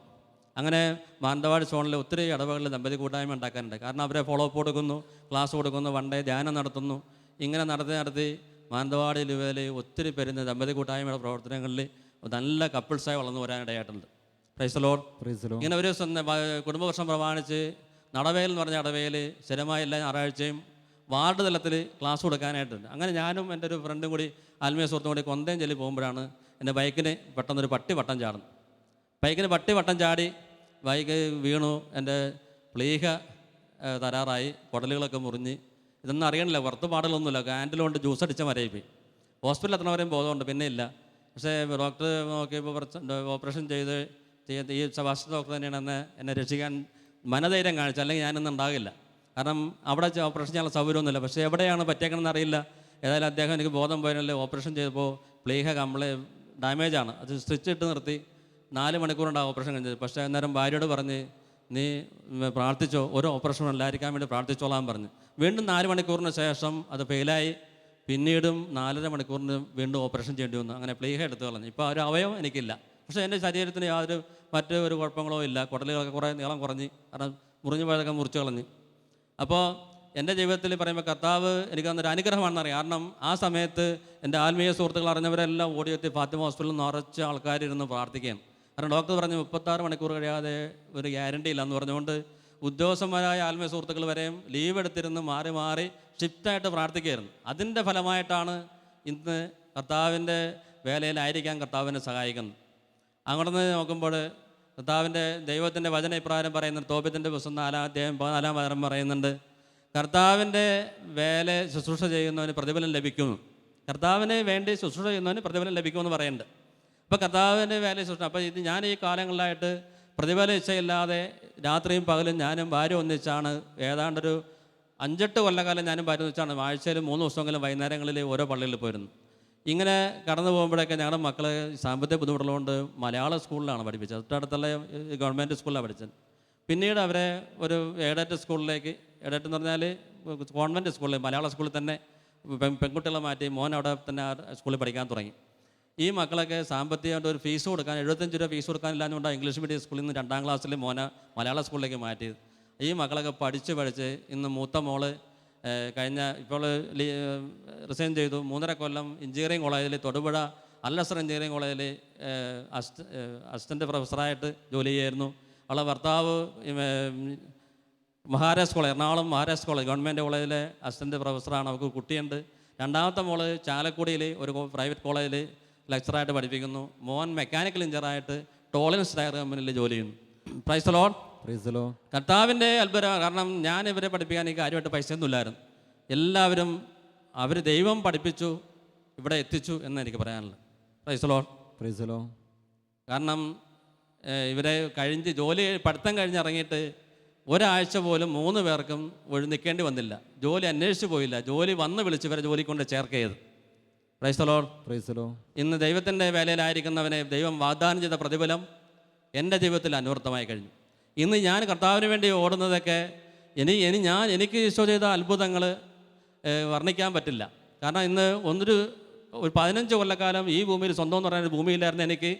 അങ്ങനെ മാനന്തവാടി സോണിലെ ഒത്തിരി ഇടവകളിൽ ദമ്പതി കൂട്ടായ്മ ഉണ്ടാക്കാറുണ്ട്. കാരണം അവരെ ഫോളോ അപ്പ് കൊടുക്കുന്നു, ക്ലാസ് കൊടുക്കുന്നു, വൺ ഡേ ധ്യാനം നടത്തുന്നു. ഇങ്ങനെ നടത്തി മാനന്തവാടി ലെവലിൽ ഒത്തിരി പേരുന്ന ദമ്പതി കൂട്ടായ്മയുടെ പ്രവർത്തനങ്ങളിൽ നല്ല കപ്പിൾസായി വളർന്നു വരാനിടയായിട്ടുണ്ട്. Price the Lord. ഇങ്ങനെ ഒരു കുടുംബവർഷം പ്രമാണിച്ച് നടവേൽ എന്ന് പറഞ്ഞ ഇടവേൽ സ്ഥിരമായി എല്ലാ ഞായറാഴ്ചയും വാർഡ് തലത്തിൽ ക്ലാസ് കൊടുക്കാനായിട്ടുണ്ട്. അങ്ങനെ ഞാനും എൻ്റെ ഒരു ഫ്രണ്ടും കൂടി ആത്മീയ സുഹൃത്തും കൂടി കൊന്തയും ചൊല്ലി പോകുമ്പോഴാണ് എൻ്റെ ബൈക്കിന് പെട്ടെന്നൊരു പട്ടി വട്ടം ചാടുന്നു. ബൈക്കിന് പട്ടി വട്ടം ചാടി ബൈക്ക് വീണു. എൻ്റെ പ്ലീഹ തരാറായി, കുടലുകളൊക്കെ മുറിഞ്ഞ്. ഇതൊന്നും അറിയണില്ല, പുറത്ത് പാടലൊന്നുമില്ല, ഹാൻഡിൽ കൊണ്ട് ജ്യൂസ് അടിച്ച മരയിപ്പോയി. ഹോസ്പിറ്റലിൽ എത്തണവരെയും ബോധമുണ്ട്, പിന്നെ ഇല്ല. പക്ഷേ ഡോക്ടർ നോക്കിയപ്പോൾ ഓപ്പറേഷൻ ചെയ്ത് ഈ സെബാസ്റ്റ്യൻ ഡോക്ടർ തന്നെയാണ് എന്നെ രക്ഷിക്കാൻ മനധൈര്യം കാണിച്ചത്. അല്ലെങ്കിൽ ഞാനൊന്നും ഉണ്ടാകില്ല. കാരണം അവിടെ ഓപ്പറേഷൻ ചെയ്യാനുള്ള സൗകര്യമൊന്നുമില്ല. പക്ഷേ എവിടെയാണ് പറ്റിയേക്കണമെന്ന് അറിയില്ല. ഏതായാലും അദ്ദേഹം എനിക്ക് ബോധം പോയതിനല്ലേ ഓപ്പറേഷൻ ചെയ്തപ്പോൾ പ്ലീഹ ഡാമേജാണ്. അത് സ്റ്റിച്ച് ഇട്ട് നിർത്തി 4 മണിക്കൂറുണ്ടാകും ഓപ്പറേഷൻ കഴിഞ്ഞത്. പക്ഷേ അന്നേരം ഭാര്യയോട് പറഞ്ഞ്, നീ പ്രാർത്ഥിച്ചോ, ഒരു ഓപ്പറേഷൻ ഇല്ലാതിരിക്കാൻ വേണ്ടി പ്രാർത്ഥിച്ചോളാൻ പറഞ്ഞു. വീണ്ടും 4 മണിക്കൂറിന് ശേഷം അത് ഫെയിലായി. പിന്നീടും 4.5 മണിക്കൂറിന് വീണ്ടും ഓപ്പറേഷൻ ചെയ്യേണ്ടി വന്നു. അങ്ങനെ പ്ലീഹ എടുത്ത് കളഞ്ഞു. ഇപ്പോൾ ഒരു അവയവം എനിക്കില്ല. പക്ഷേ എൻ്റെ ശരീരത്തിന് യാതൊരു മറ്റൊരു കുഴപ്പങ്ങളോ ഇല്ല. കുടലുകളൊക്കെ കുറേ നീളം കുറഞ്ഞ്, കാരണം മുറിഞ്ഞു പോയതൊക്കെ മുറിച്ച് കളഞ്ഞു. അപ്പോൾ എൻ്റെ ജീവിതത്തിൽ പറയുമ്പോൾ കർത്താവ് എനിക്ക് തന്നൊരു അനുഗ്രഹമാണെന്നറിയാം. കാരണം ആ സമയത്ത് എൻ്റെ ആത്മീയ സുഹൃത്തുക്കൾ അറിഞ്ഞവരെല്ലാം ഓടിയെത്തി ഫാത്തിമ ഹോസ്പിറ്റലിൽ നിറച്ച് ആൾക്കാരിരുന്ന് പ്രാർത്ഥിക്കുകയാണ്. കാരണം ഡോക്ടർ പറഞ്ഞു 36 മണിക്കൂർ കഴിയാതെ ഒരു ഗ്യാരണ്ടി ഇല്ല എന്ന് പറഞ്ഞുകൊണ്ട് ഉദ്യോഗസ്ഥന്മാരായ ആത്മീയ സുഹൃത്തുക്കൾ വരെയും ലീവ് എടുത്തിരുന്ന് മാറി മാറി ഷിഫ്റ്റായിട്ട് പ്രാർത്ഥിക്കുകയായിരുന്നു. അതിൻ്റെ ഫലമായിട്ടാണ് ഇന്ന് കർത്താവിൻ്റെ വേലയിലായിരിക്കാൻ കർത്താവിനെ സഹായിക്കുന്നത്. അങ്ങോട്ട് നോക്കുമ്പോൾ കർത്താവിൻ്റെ ദൈവത്തിൻ്റെ വചന ഇപ്രകാരം പറയുന്നുണ്ട്. തോബിയത്തിൻ്റെ പുസ്തകം 4-ാം അധ്യായം 14-ാം വചനം പറയുന്നുണ്ട്, കർത്താവിൻ്റെ വേല ശുശ്രൂഷ ചെയ്യുന്നവന് പ്രതിഫലം ലഭിക്കുന്നു. കർത്താവിന് വേണ്ടി ശുശ്രൂഷ ചെയ്യുന്നവന് പ്രതിഫലം ലഭിക്കുമെന്ന് പറയുന്നുണ്ട്. അപ്പോൾ കർത്താവിൻ്റെ വേല ശുശ്രൂഷ. അപ്പോൾ ഇത് ഞാൻ ഈ കാലങ്ങളിലായിട്ട് പ്രതിഫല ഇച്ഛയില്ലാതെ രാത്രിയും പകലും ഞാനും ഭാര്യ ഒന്നിച്ചാണ് ഏതാണ്ടൊരു 5-8 കൊല്ലക്കാലം ഞാനും ഭാര്യ ഒന്നിച്ചാണ് ആഴ്ചയിൽ 3 ദിവസമെങ്കിലും വൈകുന്നേരങ്ങളിൽ ഓരോ പള്ളിയിൽ പോയിരുന്നു. ഇങ്ങനെ കടന്നു പോകുമ്പോഴൊക്കെ ഞങ്ങളുടെ മക്കൾ സാമ്പത്തിക ബുദ്ധിമുട്ടുള്ളതുകൊണ്ട് മലയാള സ്കൂളിലാണ് പഠിപ്പിച്ചത്. തൊട്ടടുത്തുള്ള ഗവൺമെൻറ് സ്കൂളിലാണ് പഠിച്ചത്. പിന്നീട് അവരെ ഒരു എയ്ഡഡ് സ്കൂളിലേക്ക്, എയ്ഡഡ് എന്ന് പറഞ്ഞാൽ കോൺവെൻറ്റ് സ്കൂളിൽ, മലയാള സ്കൂളിൽ തന്നെ പെൺകുട്ടികളെ മാറ്റി മോൻ അവിടെ തന്നെ സ്കൂളിൽ പഠിക്കാൻ തുടങ്ങി. ഈ മക്കളൊക്കെ സാമ്പത്തികമായിട്ട് ഒരു ഫീസ് കൊടുക്കാൻ 75 രൂപ ഫീസ് കൊടുക്കാനില്ലാഞ്ഞുകൊണ്ടാണ് ഇംഗ്ലീഷ് മീഡിയം സ്കൂളിൽ നിന്ന് 2ാം ക്ലാസ്സിൽ മോനെ മലയാള സ്കൂളിലേക്ക് മാറ്റിയത്. ഈ മക്കളൊക്കെ പഠിച്ച് ഇന്ന് മൂത്ത മോള് ഇപ്പോൾ റിസൈൻ ചെയ്തു. 3.5 കൊല്ലം എഞ്ചിനീയറിംഗ് കോളേജിൽ, തൊടുപുഴ അൽ-അസർ എഞ്ചിനീയറിംഗ് കോളേജിൽ അസിസ്റ്റൻ്റ് പ്രൊഫസറായിട്ട് ജോലി ചെയ്യായിരുന്നു. അവളെ ഭർത്താവ് Maharaj college, Ernakulam Maharaj college government കോളേജിലെ അസിസ്റ്റൻ്റ് പ്രൊഫസറാണ്. അവർക്ക് കുട്ടിയുണ്ട്. 2ാമത്തെ മോള് ചാലക്കുടിയിൽ ഒരു പ്രൈവറ്റ് കോളേജിൽ ലെക്ചറായിട്ട് പഠിപ്പിക്കുന്നു. മോൻ മെക്കാനിക്കൽ എഞ്ചിനീയറായിട്ട് ടോളൻസ് ടയർ കമ്പനിയിൽ ജോലി ചെയ്യുന്നു. Price the Lord. കർത്താവിൻ്റെ അത്ഭുതം. കാരണം ഞാൻ ഇവരെ പഠിപ്പിക്കാൻ എനിക്ക് കാര്യമായിട്ട് പൈസയൊന്നും ഇല്ലായിരുന്നു. എല്ലാവരും അവർ ദൈവം പഠിപ്പിച്ചു, ഇവിടെ എത്തിച്ചു എന്ന് എനിക്ക് പറയാനുള്ളത്. Price the Lord. കാരണം ഇവരെ പഠിത്തം കഴിഞ്ഞിറങ്ങിയിട്ട് ഒരാഴ്ച പോലും 3 പേർക്കും നിൽക്കേണ്ടി വന്നില്ല. ജോലി അന്വേഷിച്ച് പോയില്ല. ജോലി വന്ന് വിളിച്ചവരെ ജോലി കൊണ്ട് ചേർക്കയത്. Price the Lord. ഇന്ന് ദൈവത്തിൻ്റെ വേലയിലായിരിക്കുന്നവനെ ദൈവം വാഗ്ദാനം ചെയ്ത പ്രതിഫലം എൻ്റെ ജീവിതത്തിൽ അന്വർത്ഥമായി കഴിഞ്ഞു. ഇന്ന് ഞാൻ കർത്താവിന് വേണ്ടി ഓടുന്നതൊക്കെ എനിക്ക് ഈശോ ചെയ്ത അത്ഭുതങ്ങൾ വർണ്ണിക്കാൻ പറ്റില്ല. കാരണം ഇന്ന് ഒരു 15 കൊല്ലക്കാലം ഈ ഭൂമിയിൽ, സ്വന്തം എന്ന് പറയുന്ന ഭൂമിയിലായിരുന്നു എനിക്ക്.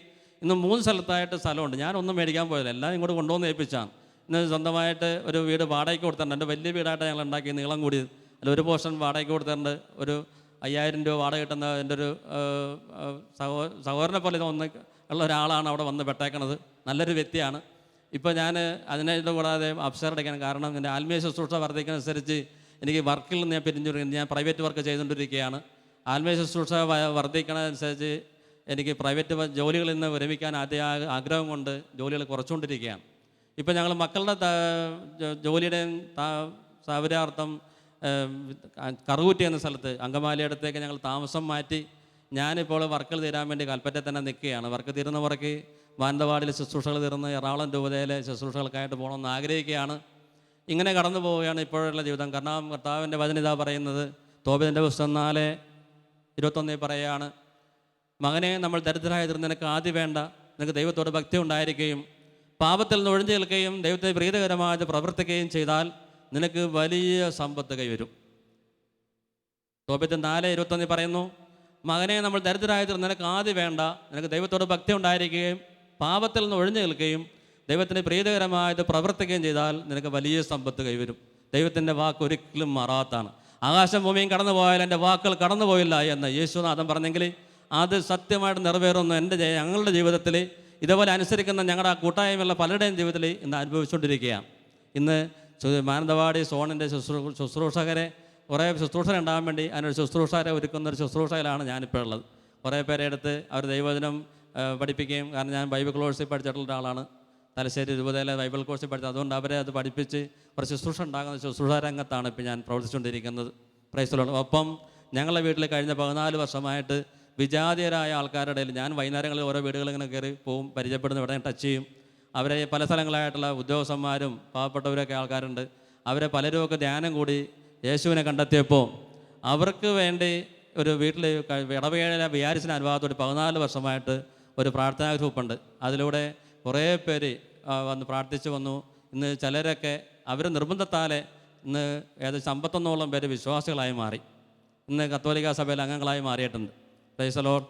ഇന്ന് 3 സ്ഥലത്തായിട്ട് സ്ഥലമുണ്ട്. ഞാനൊന്നും മേടിക്കാൻ പോയതല്ല, എല്ലാം ഇങ്ങോട്ട് കൊണ്ടുവന്ന് ഏൽപ്പിച്ചാണ്. ഇന്ന് സ്വന്തമായിട്ട് ഒരു വീട് വാടകയ്ക്ക് കൊടുത്തിട്ടുണ്ട്. എൻ്റെ വലിയ വീടായിട്ട് ഞങ്ങൾ ഉണ്ടാക്കി, നീളം കൂടി. അതിൽ ഒരു പോർഷൻ വാടകയ്ക്ക് കൊടുത്തിട്ടുണ്ട്. ഒരു 5000 രൂപ വാടക കിട്ടുന്ന എൻ്റെ ഒരു സഹോദരനെ പോലെ ഉള്ള ഒരാളാണ് അവിടെ വന്ന് പെട്ടേക്കണത്. നല്ലൊരു വ്യക്തിയാണ്. ഇപ്പോൾ ഞാൻ അതിനായിട്ട് കൂടാതെ അപ്സർ അടയ്ക്കണം. കാരണം എൻ്റെ ആത്മീയ ശുശ്രൂഷ വർദ്ധിക്കുന്നതനുസരിച്ച് എനിക്ക് വർക്കിൽ നിന്ന് ഞാൻ പിരിഞ്ഞുകൊണ്ടിരിക്കുന്നത്. ഞാൻ പ്രൈവറ്റ് വർക്ക് ചെയ്തുകൊണ്ടിരിക്കുകയാണ്. ആത്മീയ ശുശ്രൂഷ വർദ്ധിക്കുന്നതനുസരിച്ച് എനിക്ക് പ്രൈവറ്റ് ജോലികളിൽ നിന്ന് വിരമിക്കാൻ ആഗ്രഹം കൊണ്ട് ജോലികൾ കുറച്ചുകൊണ്ടിരിക്കുകയാണ്. ഇപ്പോൾ ഞങ്ങൾ മക്കളുടെ ജോലിയുടെയും സൗകര്യാർത്ഥം കറുകുറ്റി എന്ന സ്ഥലത്ത് അങ്കമാലി അടുത്തേക്ക് ഞങ്ങൾ താമസം മാറ്റി. ഞാനിപ്പോൾ വർക്കുകൾ തീരാൻ വേണ്ടി കൽപ്പറ്റയിൽ തന്നെ നിൽക്കുകയാണ്. വർക്ക് തീരുന്നവർക്ക് മാനന്തവാടിയിൽ ശുശ്രൂഷകൾ തീർന്ന് എറണാകുളം രൂപതയിലെ ശുശ്രൂഷകൾക്കായിട്ട് പോകണമെന്ന് ആഗ്രഹിക്കുകയാണ്. ഇങ്ങനെ കടന്നു പോവുകയാണ് ഇപ്പോഴുള്ള ജീവിതം. കാരണം കർത്താവിൻ്റെ വചനം പറയുന്നത്, തോബിതിൻ്റെ പുസ്തകം 4:21 പറയുകയാണ്, മകനെ, നമ്മൾ ദരിദ്രരായിരുന്ന നിനക്ക് ആദ്യം വേണ്ട, നിനക്ക് ദൈവത്തോട് ഭക്തി ഉണ്ടായിരിക്കുകയും പാപത്തിൽ നിന്ന് ഒഴിഞ്ഞു നിൽക്കുകയും ദൈവത്തെ പ്രീതകരമായത് പ്രവർത്തിക്കുകയും ചെയ്താൽ നിനക്ക് വലിയ സമ്പത്ത് കൈവരും. തോബിത്ത് 4:21 പറയുന്നു, മകനെ, നമ്മൾ ദരിദ്രരായിരുന്ന നിനക്ക് ആദ്യം വേണ്ട, നിനക്ക് ദൈവത്തോട് ഭക്തി ഉണ്ടായിരിക്കുകയും പാപത്തിൽ നിന്ന് ഒഴിഞ്ഞു നിൽക്കുകയും ദൈവത്തിന് പ്രീതകരമായത് പ്രവർത്തിക്കുകയും ചെയ്താൽ നിനക്ക് വലിയ സമ്പത്ത് കൈവരും. ദൈവത്തിൻ്റെ വാക്ക് ഒരിക്കലും മാറാത്താണ്. ആകാശം ഭൂമിയും കടന്നു പോയാൽ എൻ്റെ വാക്കുകൾ കടന്നുപോയില്ല എന്ന് യേശുനാഥൻ പറഞ്ഞെങ്കിൽ അത് സത്യമായിട്ട് നിറവേറുന്നു. ഞങ്ങളുടെ ജീവിതത്തിൽ ഇതേപോലെ അനുസരിക്കുന്ന ഞങ്ങളുടെ കൂട്ടായ്മയുള്ള പലരുടെയും ജീവിതത്തിൽ ഇന്ന് അനുഭവിച്ചുകൊണ്ടിരിക്കുകയാണ്. ഇന്ന് മാനന്തവാടി സോണിൻ്റെ ശുശ്രൂഷകരെ, കുറേ ശുശ്രൂഷ ഉണ്ടാകാൻ വേണ്ടി അതിനൊരു ശുശ്രൂഷകരെ ഒരുക്കുന്നൊരു ശുശ്രൂഷയിലാണ് ഞാനിപ്പോൾ ഉള്ളത്. കുറേ പേരെ എടുത്ത് അവർ ദൈവവചനം പഠിപ്പിക്കുകയും, കാരണം ഞാൻ ബൈബിൾ കോഴ്സിൽ പഠിച്ചിട്ടുള്ള ഒരാളാണ്, തലശ്ശേരി രൂപതയിലെ ബൈബിൾ കോഴ്സിൽ പഠിച്ചത്. അതുകൊണ്ട് അവരെ അത് പഠിപ്പിച്ച് കുറച്ച് ശുശ്രൂഷ ഉണ്ടാകുന്ന ശുശ്രൂഷ രംഗത്താണ് ഇപ്പോൾ ഞാൻ പ്രവർത്തിച്ചുകൊണ്ടിരിക്കുന്നത്. Price the Lord. ഒപ്പം ഞങ്ങളുടെ വീട്ടിൽ കഴിഞ്ഞ 14 വർഷമായിട്ട് വിജാതീയരായ ആൾക്കാരുടെ ഇടയിൽ ഞാൻ വൈകുന്നേരങ്ങളിൽ ഓരോ വീടുകളിൽ ഇങ്ങനെ കയറി പോവും, പരിചയപ്പെടുന്ന ഇവിടെ ടച്ച് ചെയ്യും. അവരെ പല സ്ഥലങ്ങളായിട്ടുള്ള ഉദ്യോഗസ്ഥന്മാരും പാവപ്പെട്ടവരൊക്കെ ആൾക്കാരുണ്ട്. അവരെ പലരുമൊക്കെ ധ്യാനം കൂടി യേശുവിനെ കണ്ടെത്തിയപ്പോൾ അവർക്ക് വേണ്ടി ഒരു വീട്ടിൽ ഇടവേള വിചാരിച്ചിന് അനുഭവത്തോടെ 14 വർഷമായിട്ട് ഒരു പ്രാർത്ഥനാ ഗ്രൂപ്പുണ്ട്. അതിലൂടെ കുറേ പേര് വന്ന് പ്രാർത്ഥിച്ചു വന്നു. ഇന്ന് ചിലരൊക്കെ അവർ നിർബന്ധത്താലെ ഇന്ന് ഏകദേശം 51ഓളം പേര് വിശ്വാസികളായി മാറി. ഇന്ന് കത്തോലിക്ക സഭയിൽ അംഗങ്ങളായി മാറിയിട്ടുണ്ട്. Price the Lord.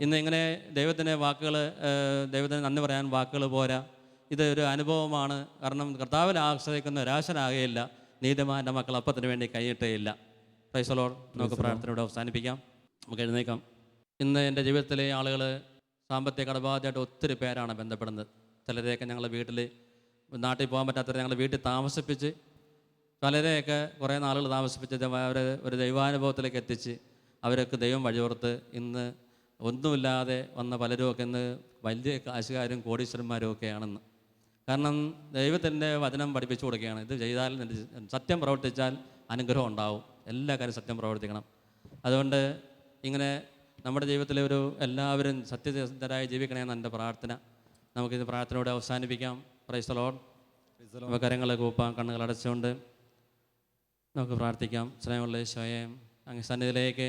ഇന്ന് ഇങ്ങനെ ദൈവത്തിൻ്റെ വാക്കുകൾ, ദൈവത്തിന് നന്ദി പറയാൻ വാക്കുകൾ പോരാ. ഇത് ഒരു അനുഭവമാണ്. കാരണം കർത്താവിൽ ആശ്രയിക്കുന്ന നിരാശനാകുകയില്ല, നീതിമാൻ്റെ മക്കൾ അപ്പത്തിന് വേണ്ടി കൈയിട്ടേയില്ല. Price the Lord. നമുക്ക് പ്രാർത്ഥനയോടെ അവസാനിപ്പിക്കാം. നമുക്ക് എഴുന്നേക്കാം. ഇന്ന് എൻ്റെ ജീവിതത്തിലെ ആളുകൾ സാമ്പത്തിക കടബാധയായിട്ട് ഒത്തിരി പേരാണ് ബന്ധപ്പെടുന്നത്. ചിലരെയൊക്കെ ഞങ്ങളുടെ വീട്ടിൽ, നാട്ടിൽ പോകാൻ പറ്റാത്തവരെ ഞങ്ങൾ വീട്ടിൽ താമസിപ്പിച്ച്, പലരെയൊക്കെ കുറേ നാളുകൾ താമസിപ്പിച്ച് അവരെ ഒരു ദൈവാനുഭവത്തിലേക്ക് എത്തിച്ച് അവരൊക്കെ ദൈവം വഴിയോർത്ത് ഇന്ന് ഒന്നുമില്ലാതെ വന്ന പലരുമൊക്കെ ഇന്ന് വലിയ കാശുകാരും കോടീശ്വരന്മാരും ഒക്കെയാണെന്ന്. കാരണം ദൈവത്തിൻ്റെ വചനം പഠിപ്പിച്ചു കൊടുക്കുകയാണ്. ഇത് ചെയ്താൽ, സത്യം പ്രവർത്തിച്ചാൽ അനുഗ്രഹം ഉണ്ടാവും. എല്ലാ കാര്യം സത്യം പ്രവർത്തിക്കണം. അതുകൊണ്ട് ഇങ്ങനെ നമ്മുടെ ജീവിതത്തിലെ എല്ലാവരും സത്യസന്ധരായി ജീവിക്കണമെന്ന് എൻ്റെ പ്രാർത്ഥന. നമുക്കിത് പ്രാർത്ഥനയോടെ അവസാനിപ്പിക്കാം. Price the Lord. നമുക്ക് കരങ്ങൾ കൂപ്പാം, കണ്ണുകൾ അടച്ചുകൊണ്ട് നമുക്ക് പ്രാർത്ഥിക്കാം. സ്നേഹമുള്ള യേശുവേ, അങ്ങ് സന്നിധിയിലേക്ക്